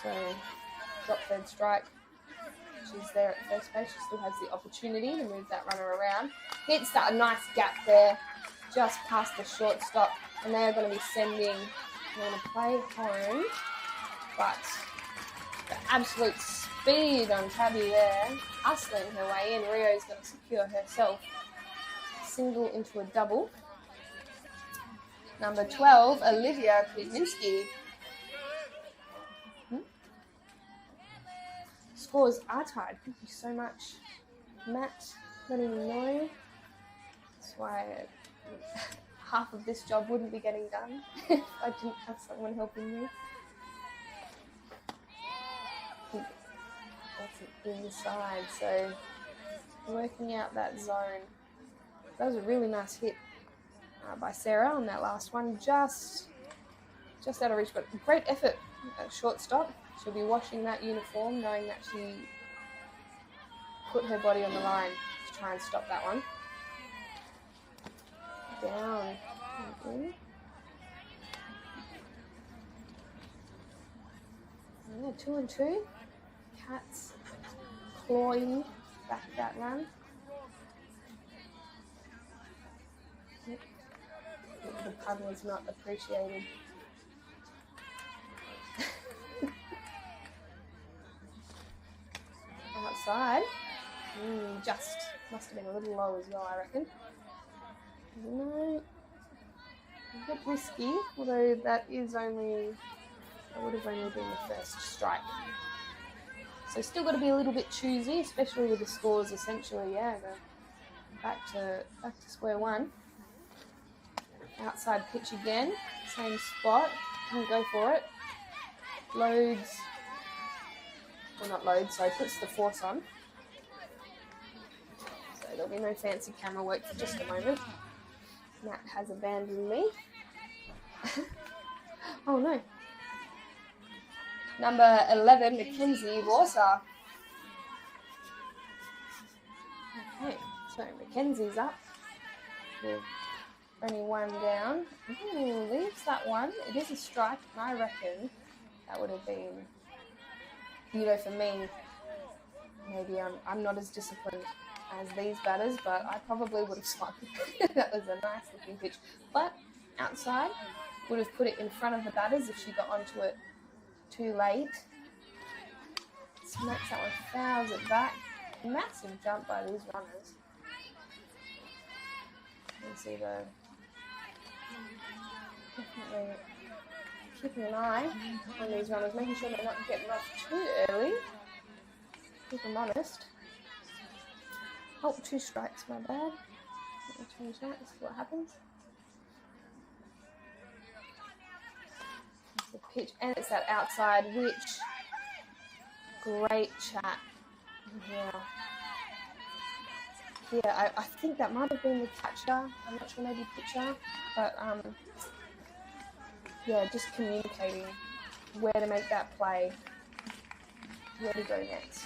So drop third strike. She's there at first base. She still has the opportunity to move that runner around. Hits that nice gap there, just past the shortstop. And they are going to be sending, they're going to play home. But the absolute speed on Tabby there, hustling her way in. Rio's going to secure herself. Single into a double. Number 12, Olivia Kuzminski. Scores are tied. Thank you so much, Matt, letting me know. That's why half of this job wouldn't be getting done if I didn't have someone helping me. That's an inside, so working out that zone. That was a really nice hit by Sarah on that last one, just out of reach, but great effort at shortstop. She'll be washing that uniform, knowing that she put her body on the line to try and stop that one. Down. Okay. Yeah, 2 and 2. Cats clawing back that run. The pun was not appreciated. Outside. Just must have been a little low as well, I reckon. No. A bit risky, although that would have only been the first strike. So still got to be a little bit choosy, especially with the scores essentially, back to square one. Outside pitch again, same spot, can go for it. Loads, well not loads, sorry, puts the force on. So there'll be no fancy camera work for just a moment. Matt has abandoned me. Oh no. Number 11, Mackenzie Warsaw. Okay, so Mackenzie's up with only one down. Leaves that one. It is a strike, and I reckon that would have been, for me, maybe I'm not as disciplined as these batters, but I probably would have swung. That was a nice looking pitch. But outside, would have put it in front of the batters if she got onto it too late. Smacks that one, fouls it back. Massive jump by these runners. You can see definitely keeping an eye on these runners, making sure they're not getting off too early. Keep them honest. Oh, 2 strikes, my bad. Let me change that, this is what happens. It's the pitch, and it's that outside, which, great chat. Yeah, I think that might have been the catcher. I'm not sure, maybe pitcher. But, just communicating where to make that play, where to go next.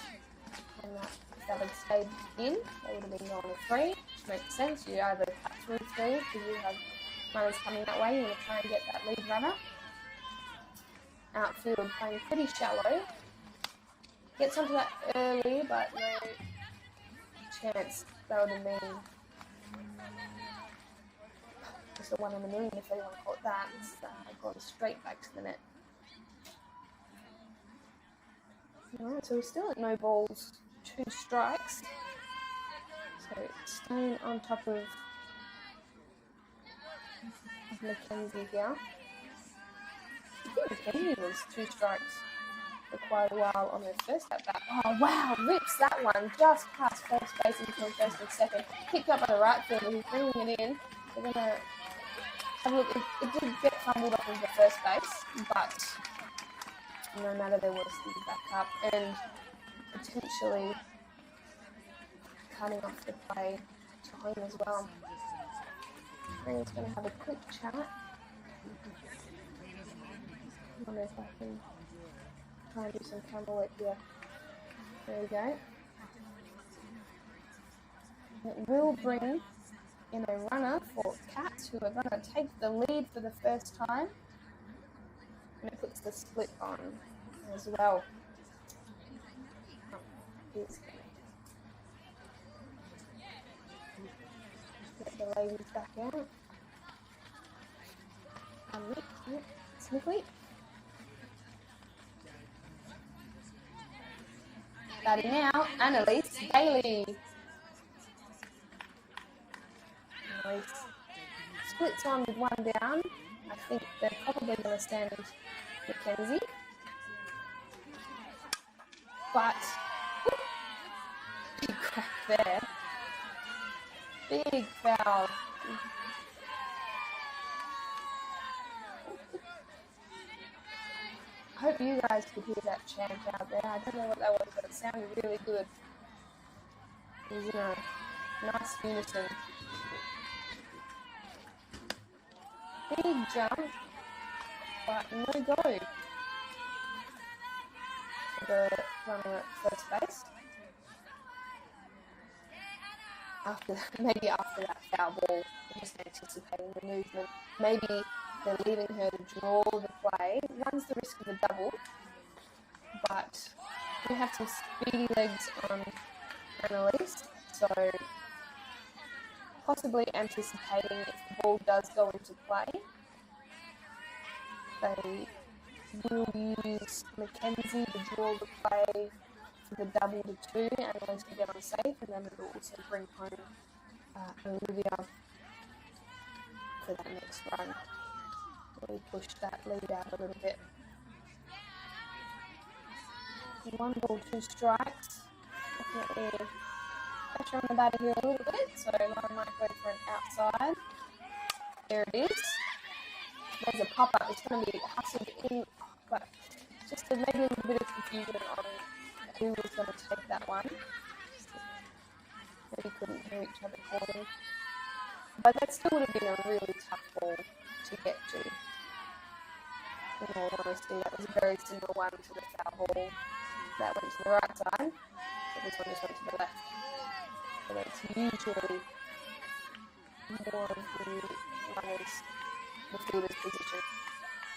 And if that had stayed in, they would have been going to 3, which makes sense. You either cut through 3 because you have runners coming that way. You want to try and get that lead runner. Outfield playing pretty shallow. Gets onto that early, but no chance. That would have been just a 1 in a million if anyone caught that. It's gone straight back to the net. Alright, so we're still at no balls, 2 strikes. So staying on top of Mackenzie here. I think Mackenzie was 2 strikes for quite a while on her first at bat. Oh wow, rips that one just past first base until first and second. Picked up by the right fielder who's bringing it in. We're going to have a look. It did get fumbled off of the first base, but no matter, there was the backup and potentially cutting off the play to home as well. Carine's going to have a quick chat. I wonder if I can try and do some camera work here. There we go. It will bring in a runner for Cats, who are going to take the lead for the first time. And it puts the split on as well. Oh, here's get the ladies back out. Sniffly. Batting out, Annalise Bailey. Annalise splits on with 1 down. I think they're probably going to stand Mackenzie. But, big crack there. Big foul. hope you guys could hear that chant out there. I don't know what that was, but it sounded really good. It was in a nice unison. Big jump, but no go for the runner at first base. Maybe after that foul ball, just anticipating the movement. Maybe they're leaving her to draw the play. Runs the risk of a double, but we have some speedy legs on Annalise, so possibly anticipating if the ball does go into play, they will use Mackenzie to draw the play for the double to 2 and at least to get on safe, and then it will also bring home Olivia for that next run. We push that lead out a little bit. 1 ball, 2 strikes. Definitely pressure on the batter here a little bit, so I might go for an outside. There it is. There's a pop-up. It's going to be hustled in, but just maybe a little bit of confusion on who was going to take that one. Maybe couldn't hear each other calling. But that still would have been a really tough ball to get to. In all honesty, that was a very similar one to the foul ball that went to the right side, but this one just went to the left. So that's usually more of the runners, the fielder's position.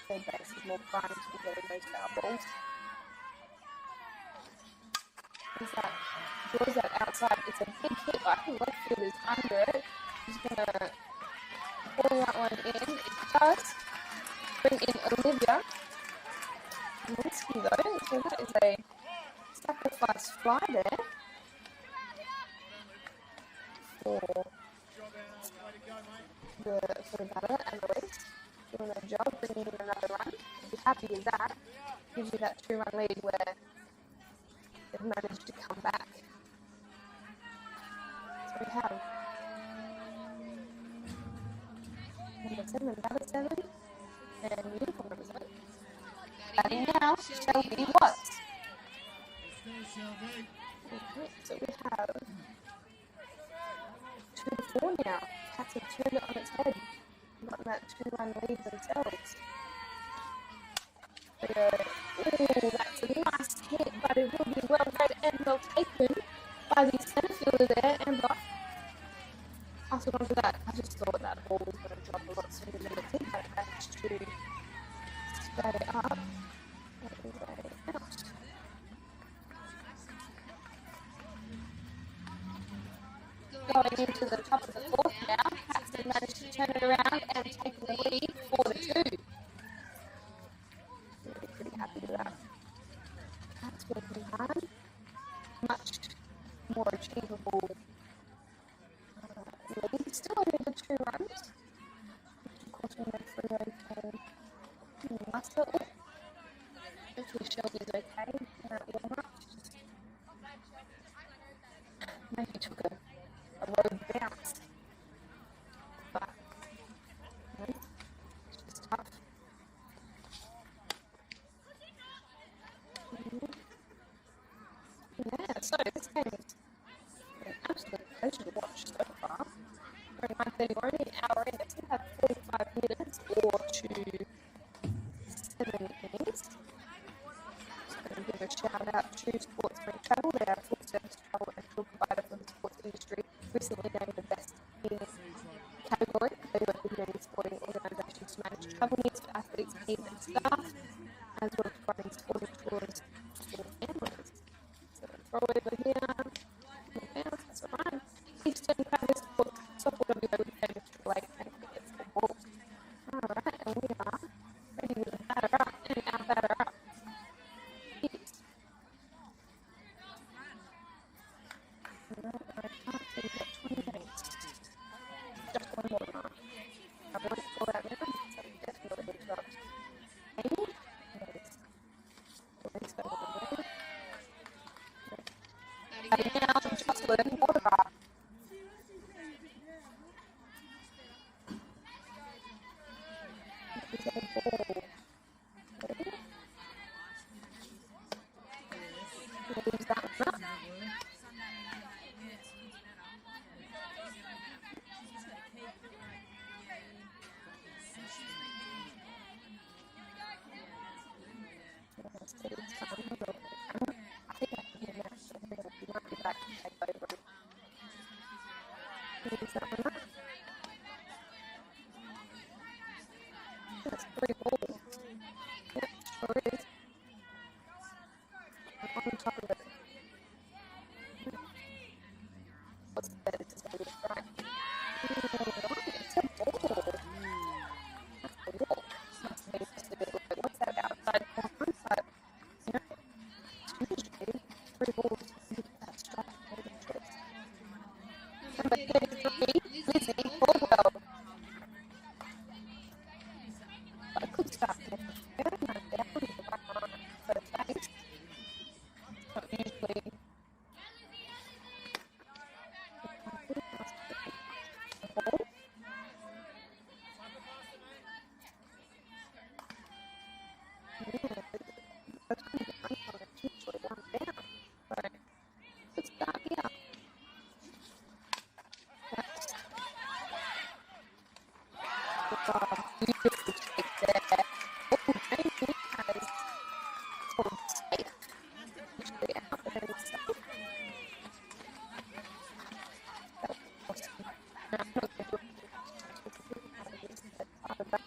Third base is more primed to be getting those foul balls. Draws that outside. It's a big hit. I think left field is under it. He's going to pull that one in. It does bring in Olivia. Risky though, so that is a sacrifice fly there for the batter, Annalise. Doing their job, bringing in another run. I'd be happy with that. Gives you that 2-run lead where they've managed to come back. So we have number 7, batter 7, and uniform number 7. Batting now, Shelby Watts. Okay, so we have 2-4 now. Cats have turned it on its head. Gotten that 2-run lead themselves. Ooh, that's a nice hit, but it will be well read and well taken by the centre fielder there, Amber. After on to that, I just thought that ball was going to drop a lot sooner than it did, but it managed to stay up. That is a out. Going into the top of the 4th now, Cats have managed to turn it around and take the lead 4-2. Really pretty happy with that. Cats working hard. Much more achievable lead. Still only the 2 runs. Of course, when the Freo can muster it. Hopefully Shelby's okay in that warm-up. Maybe took a road bounce. But, no, it's just tough. Yeah, so this game is an absolute pleasure to watch so far. We're at 9:30, we're only an hour in. They still have 45 minutes or to 7 innings. So I'm going to give a shout out to Sports Bank Travel. They are a full service travel and tour provider for the sports industry. Recently named the best in category. They work with many sporting organisations to manage travel needs for athletes, teams and staff, as well as providing sporting tours for families. So throw over here, bounce, that's alright. Eastern Practice Softball WA with famous Triple A and cricket football. Alright, and we are ready with the batter up and our batter up. Hit. No, I can't see that 28. Just one more mark. I won't call that now because I'm definitely interrupt. Amy? Yes. Police go over there. Batting now from Jocelyn Waterbuck. That is a ball. Ready? Leave that one up. I think I can hear that. You might be back to take over. Leave that one up. That's 3 balls. Yep, sure is. I'm on top of it. What's better to say this right? It's a ball. That's a walk. Must be just a bit like, what's that outside corner? But, you know, usually 3 balls you get that strike for the trips. Number 33, Lizzie Caldwell. I could start getting very much down with the back on first base. It's not usually the ball. That's going to be unfair. It's usually 1 down. So, let's start here. That's beautiful take there. Oh, Jamie has told safe. Usually out there and safe. That was awesome. Now, I'm not going to do part of that.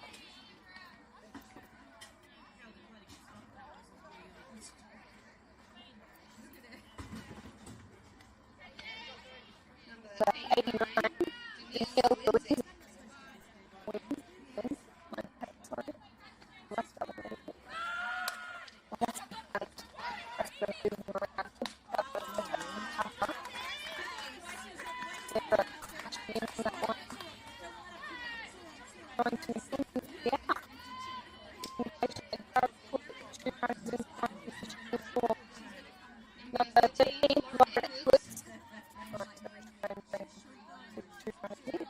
But 89, the hill wins. My pet, sorry. Left that one. Well, that's the front. That's the moving around. That was the tougher. They're crashing in on that one. Going to be yeah. Impatient and hard to put 2 runs in front position before. Number 13, Lauren Woods. Right, so same thing. 2 runs in.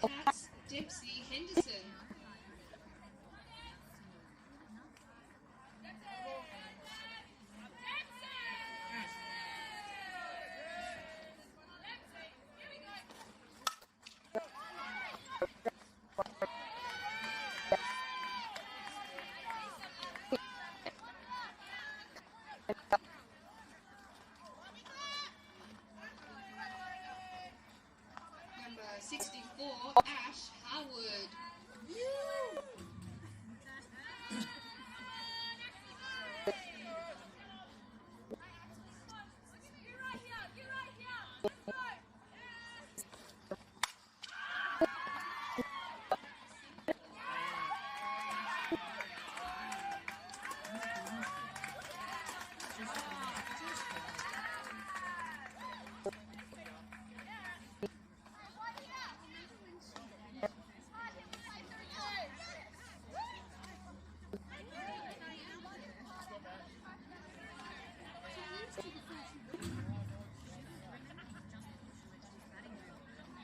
Cats, Dempsey Henderson. Number 64, Ash Harwood.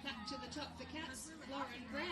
Back to the top for Cats, Lauren Brown.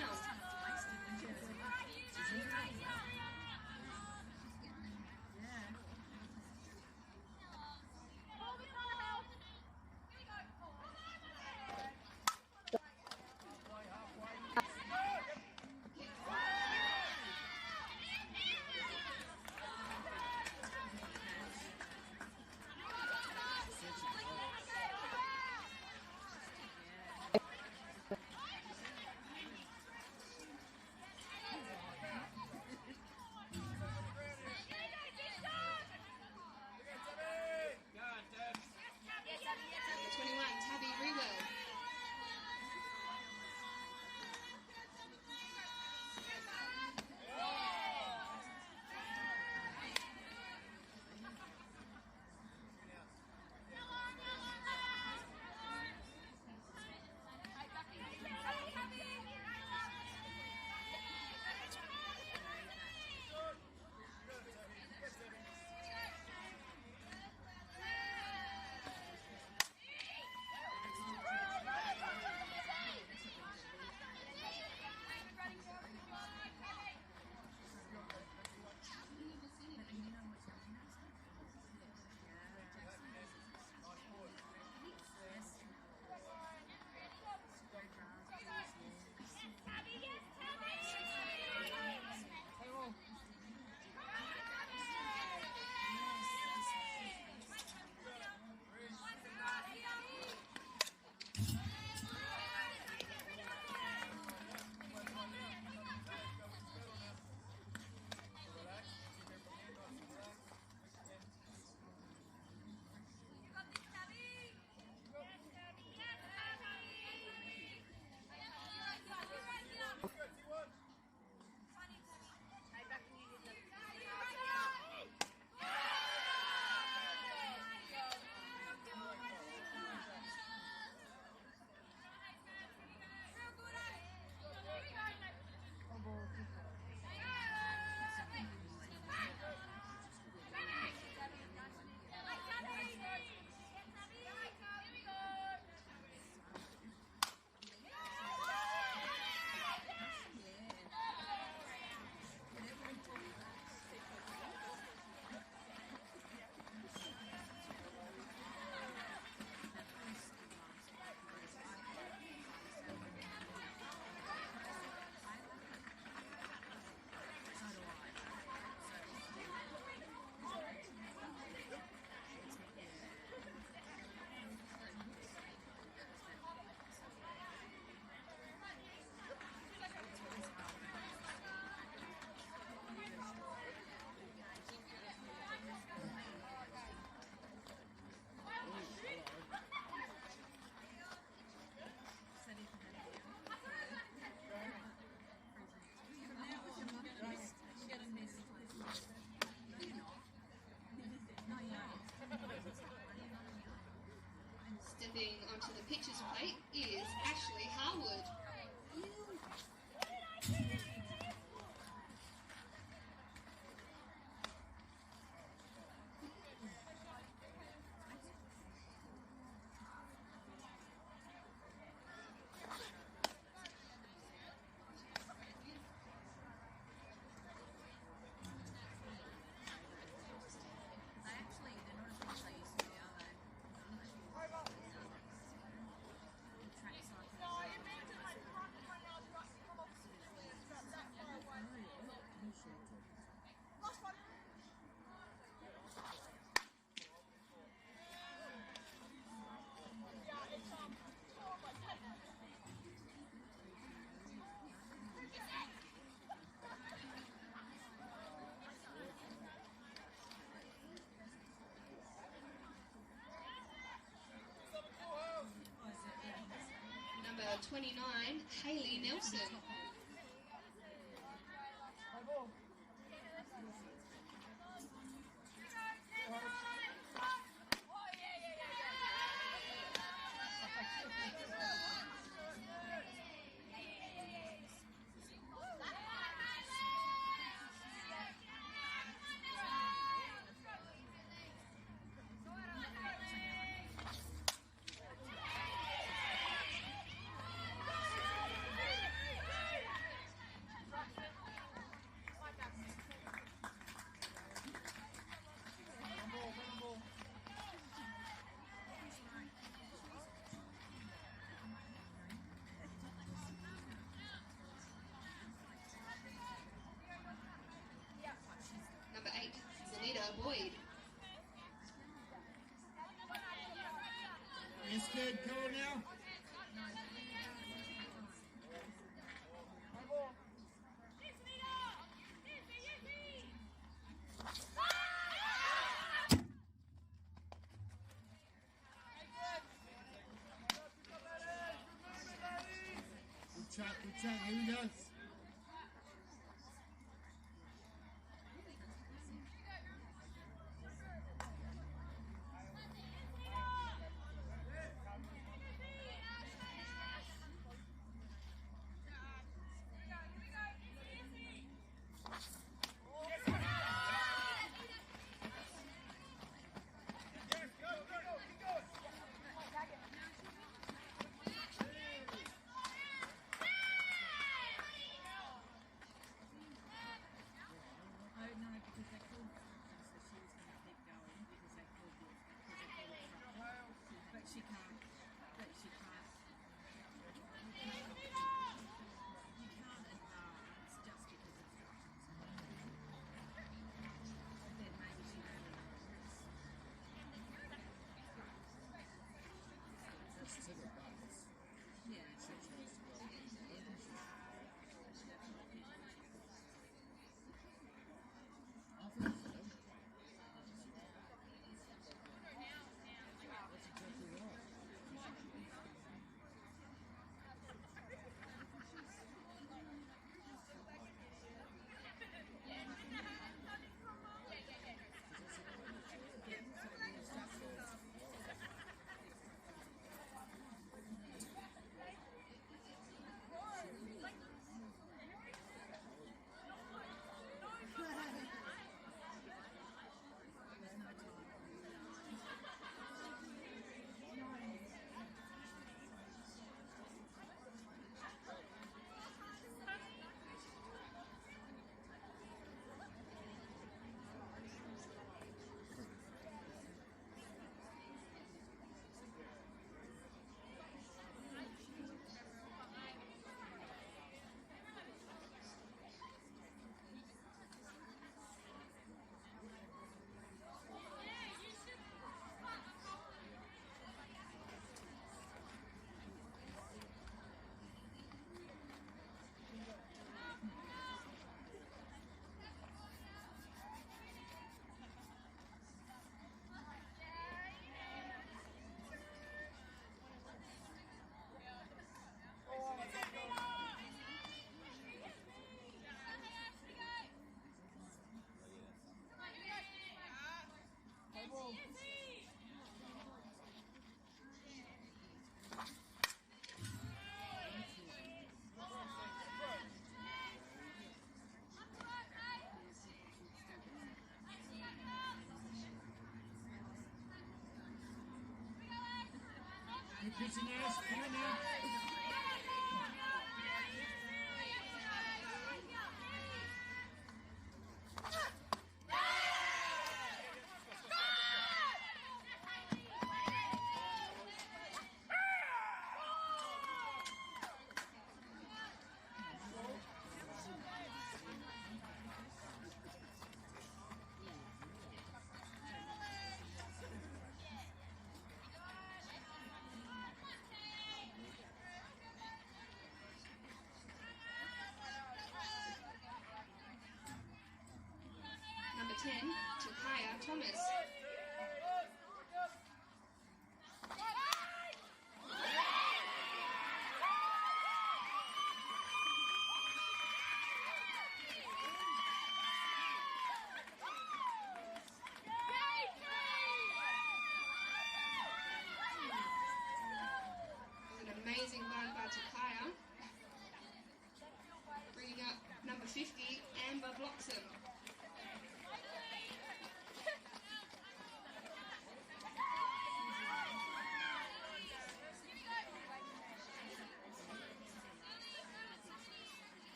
Stepping onto the pitcher's plate is Ashley Harwood. 29, Hayley Nelson. Number 8, Zanita Boyd. Yes, good. Go now. Good shot. Here we go. Good pitching, Ash. Come on now.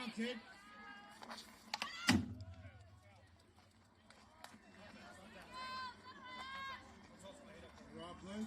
on, kid. You all right, Blue?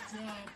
Good job.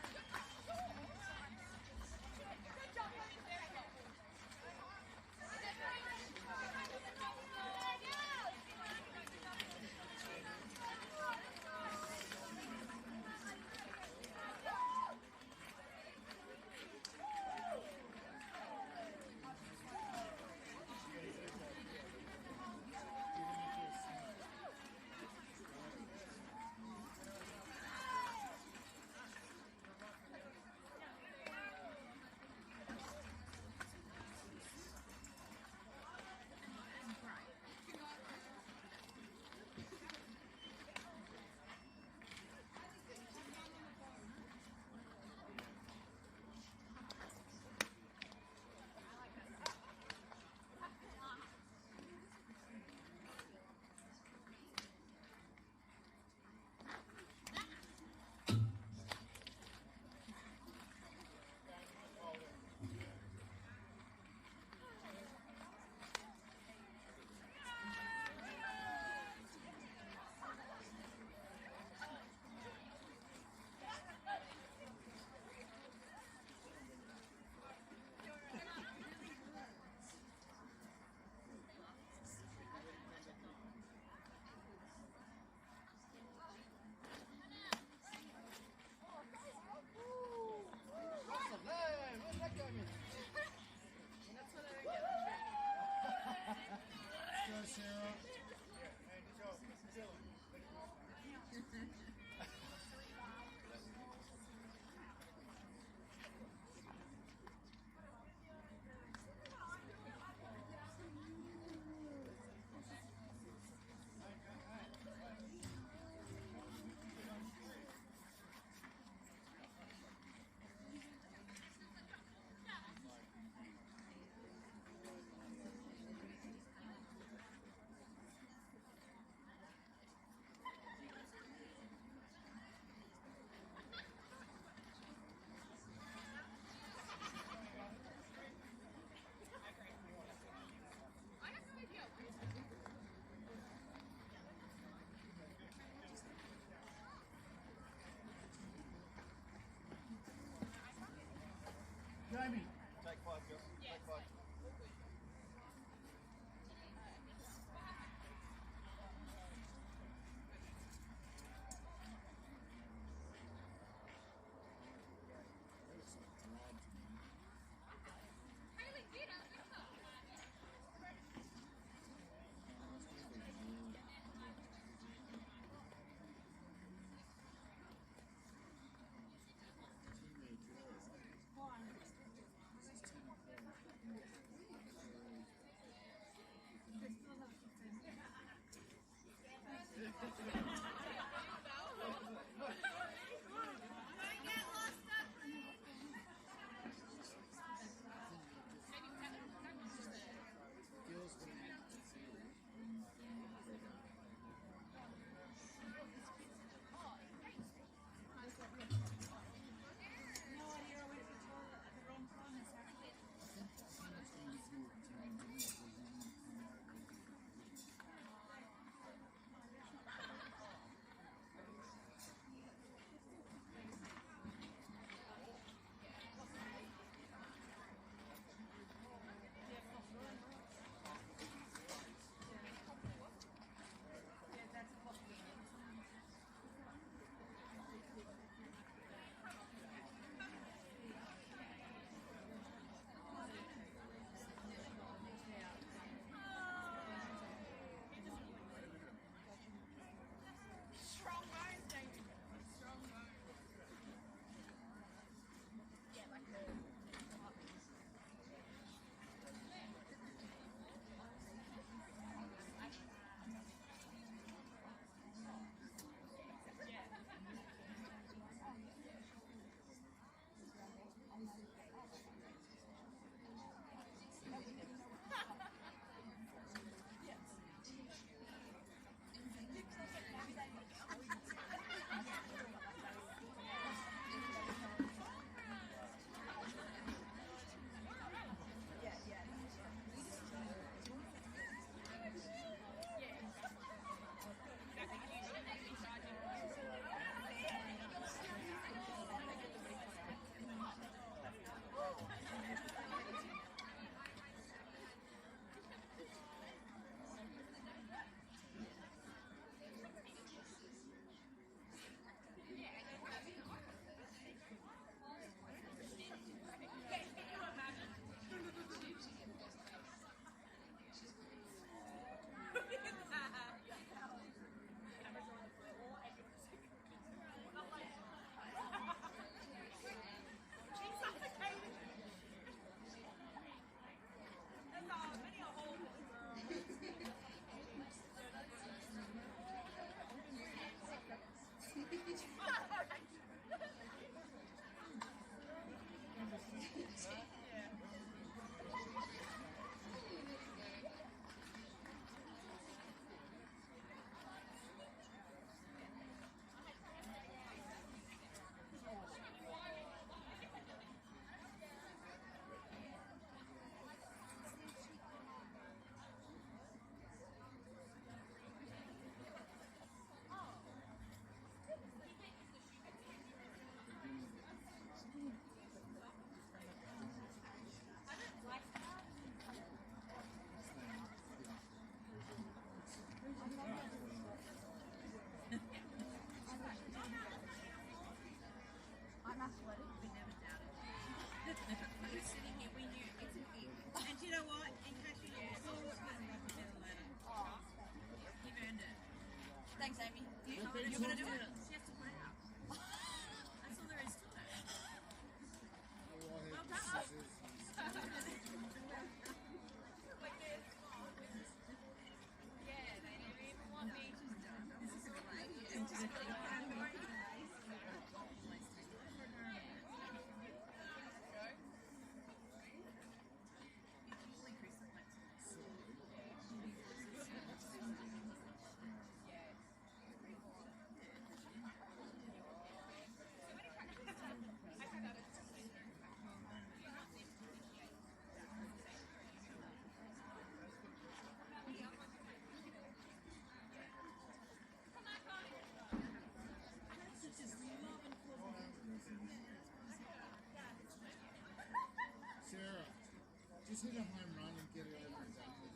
just hit a home run and get it over and done with.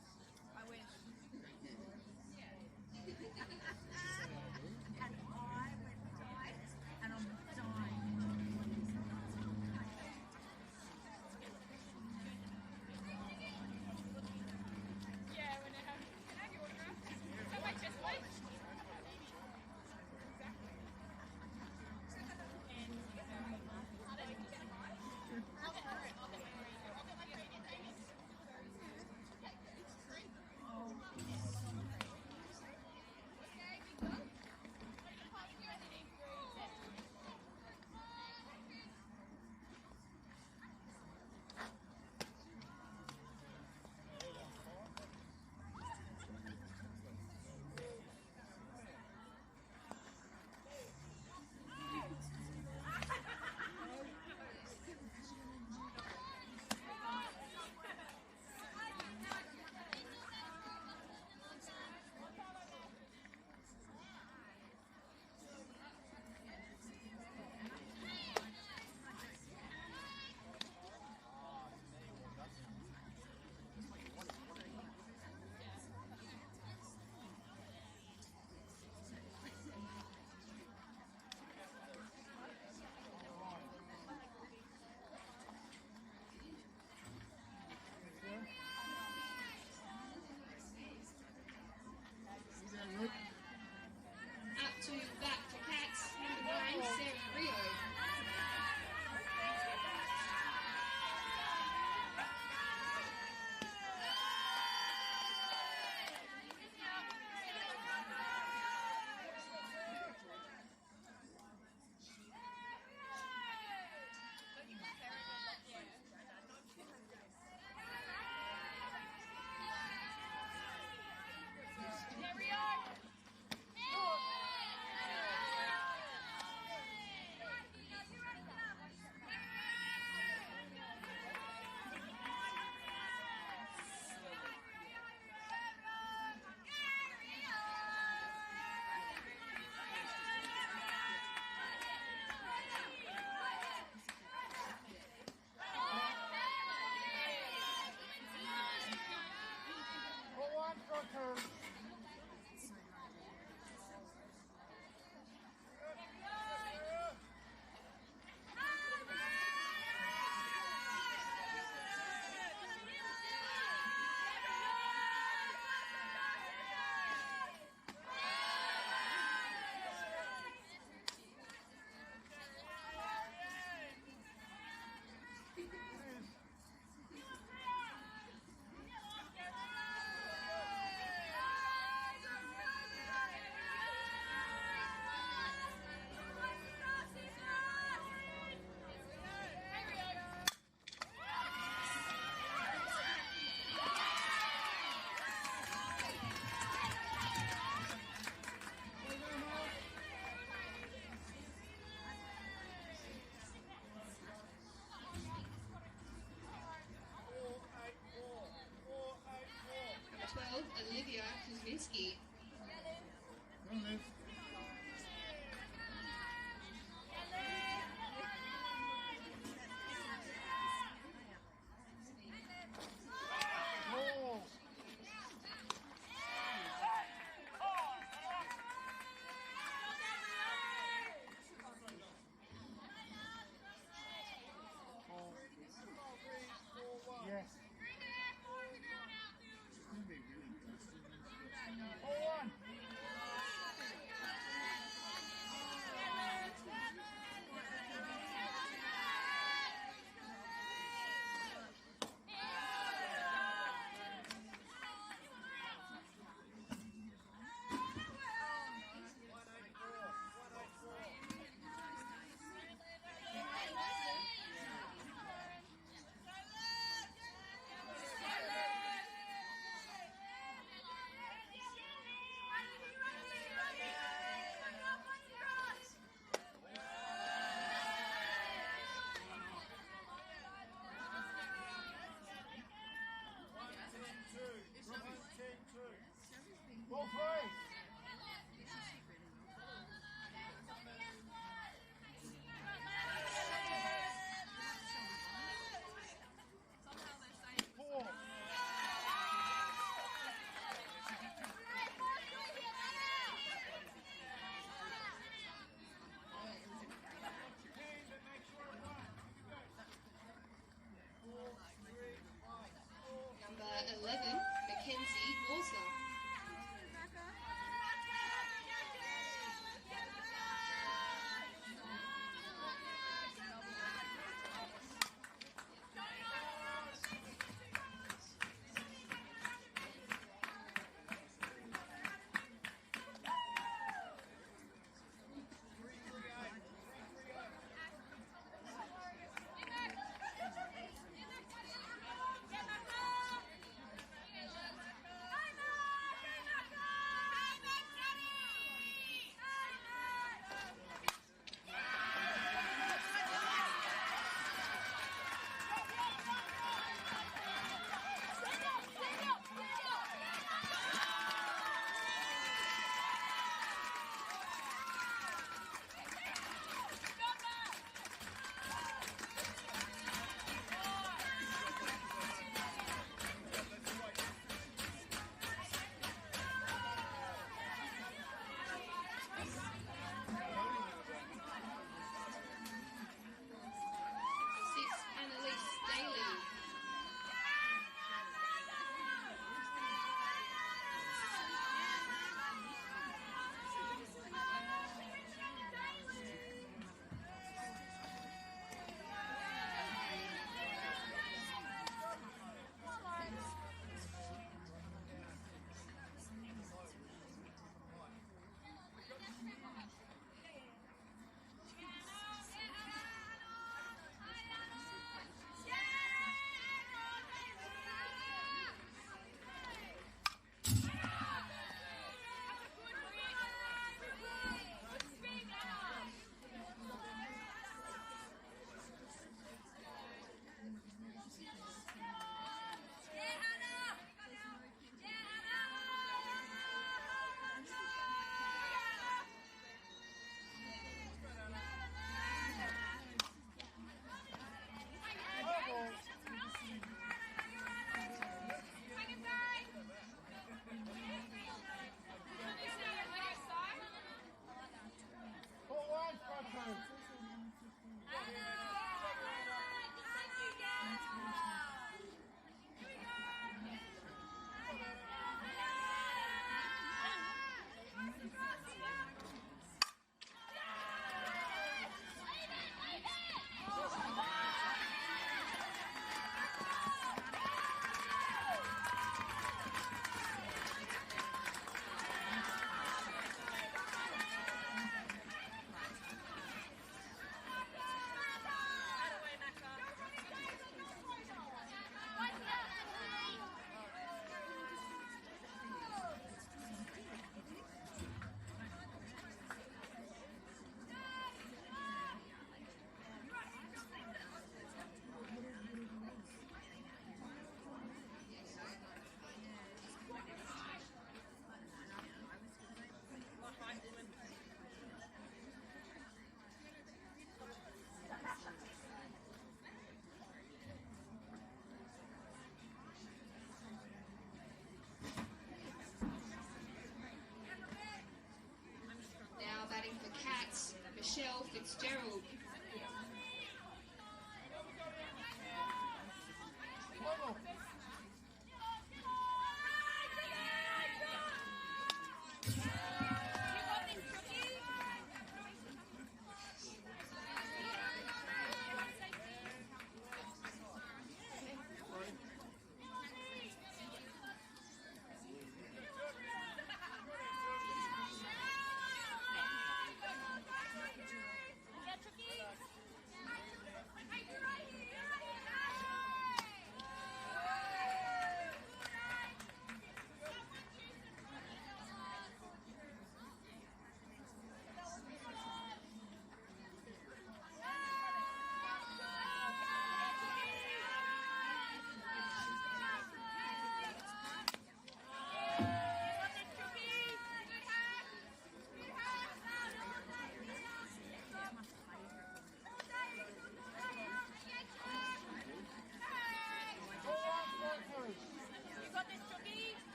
I wish. Thank you. And I went right, and I'm dying. Yeah, when I have your autograph. Is that my chest plate? Up to bat for Cats, number 9, Sarah Rio.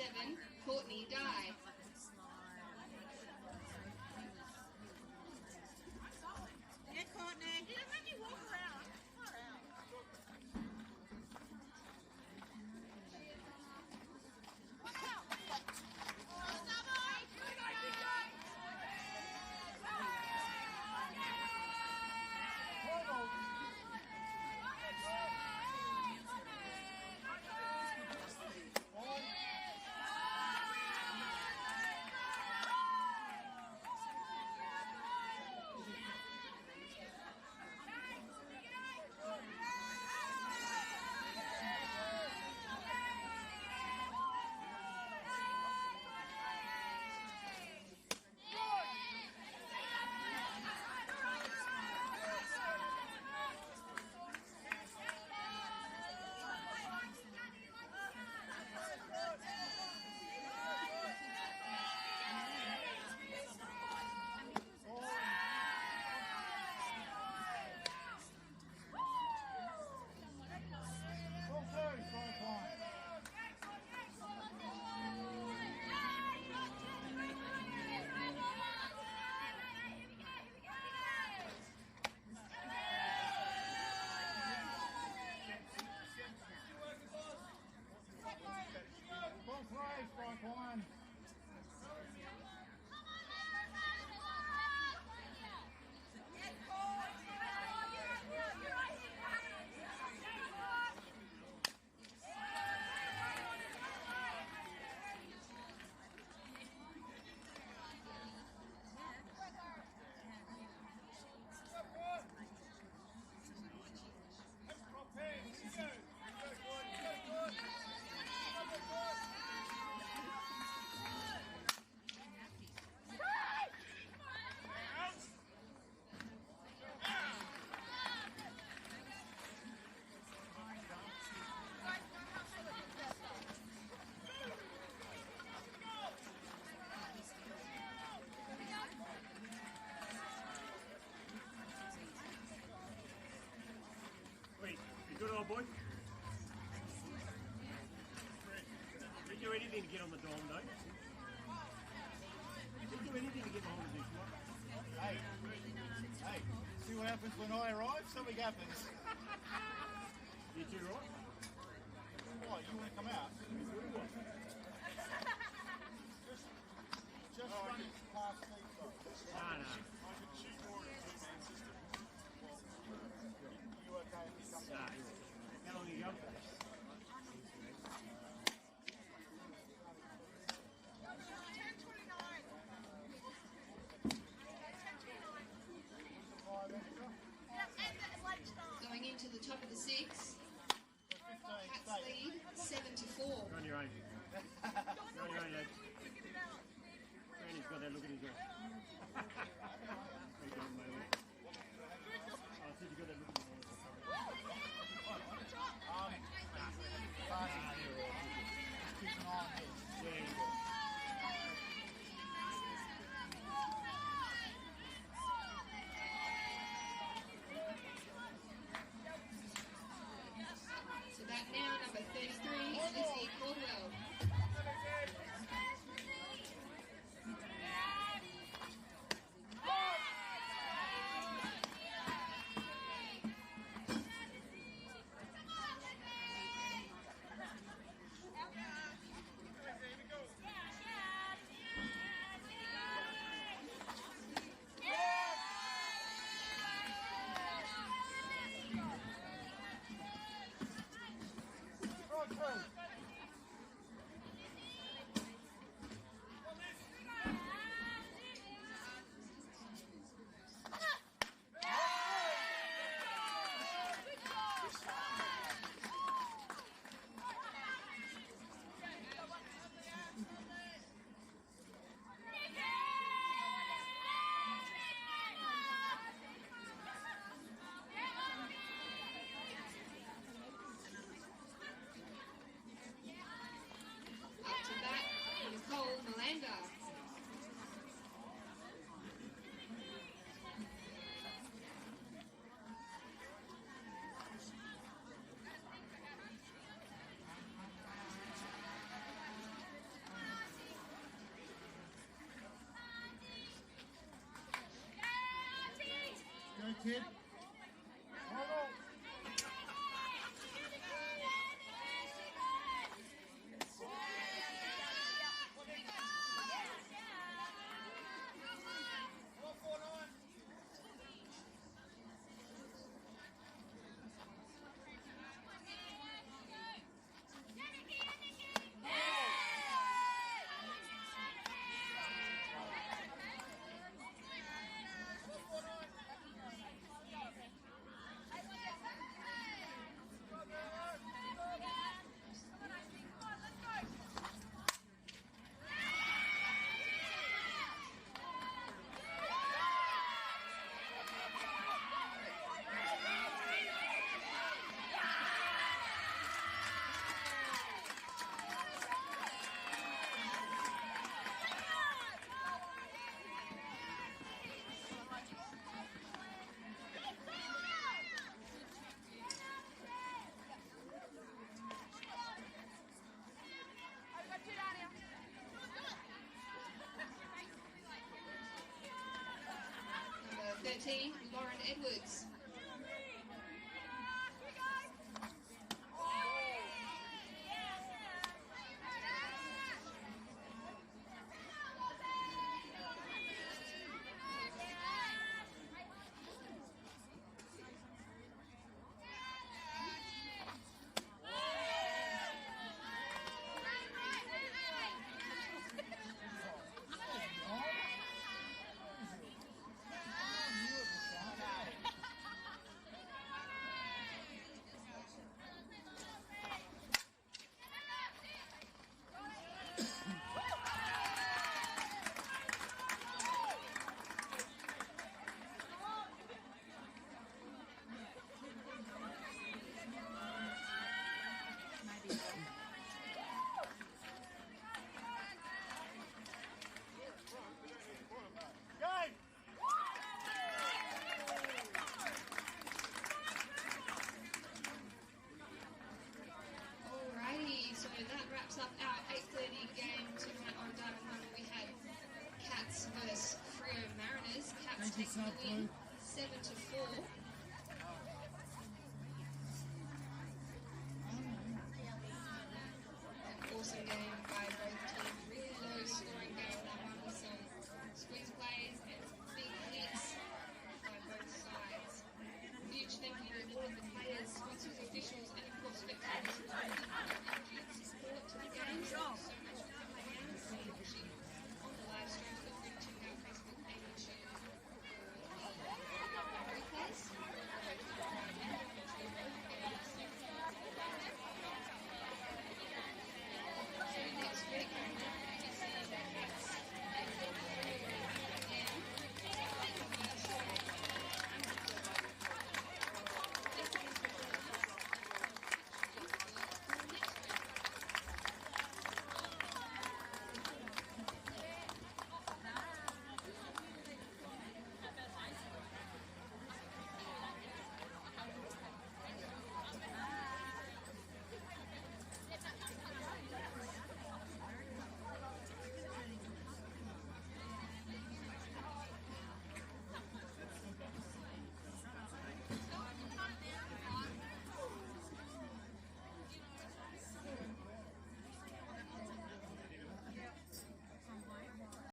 7, Courtney Dye. Yeah, Courtney. You let me walk around. Far out. Wait, you good old boy? Didn't do anything to get on the dome, though. Didn't do anything to get behind the dish, what? Hey, see what happens when I arrive? Something happens. You two right? What, you want to come out? Just run past these guys. No. I could shoot more than 2 man system. You okay if you come Nah, down? how long you go? 5 extra? Going into the top of the 6, 15, Cats stay. lead 7-4. You're on your own. You're on your own, lad. Randy's got that look at his eye. How you doing, mate? I said you got that look at his eye. Keep an eye on this. Yeah. So that now, number 33, Lizzie Caldwell. kid. Number 13, Lauren Edwards. Game! Alrighty, so that wraps up our 8:30 game tonight on Diamond Hunt. We had Cats versus Freo Mariners. Cats Thank you, taking the win Sub 7-4. Awesome game.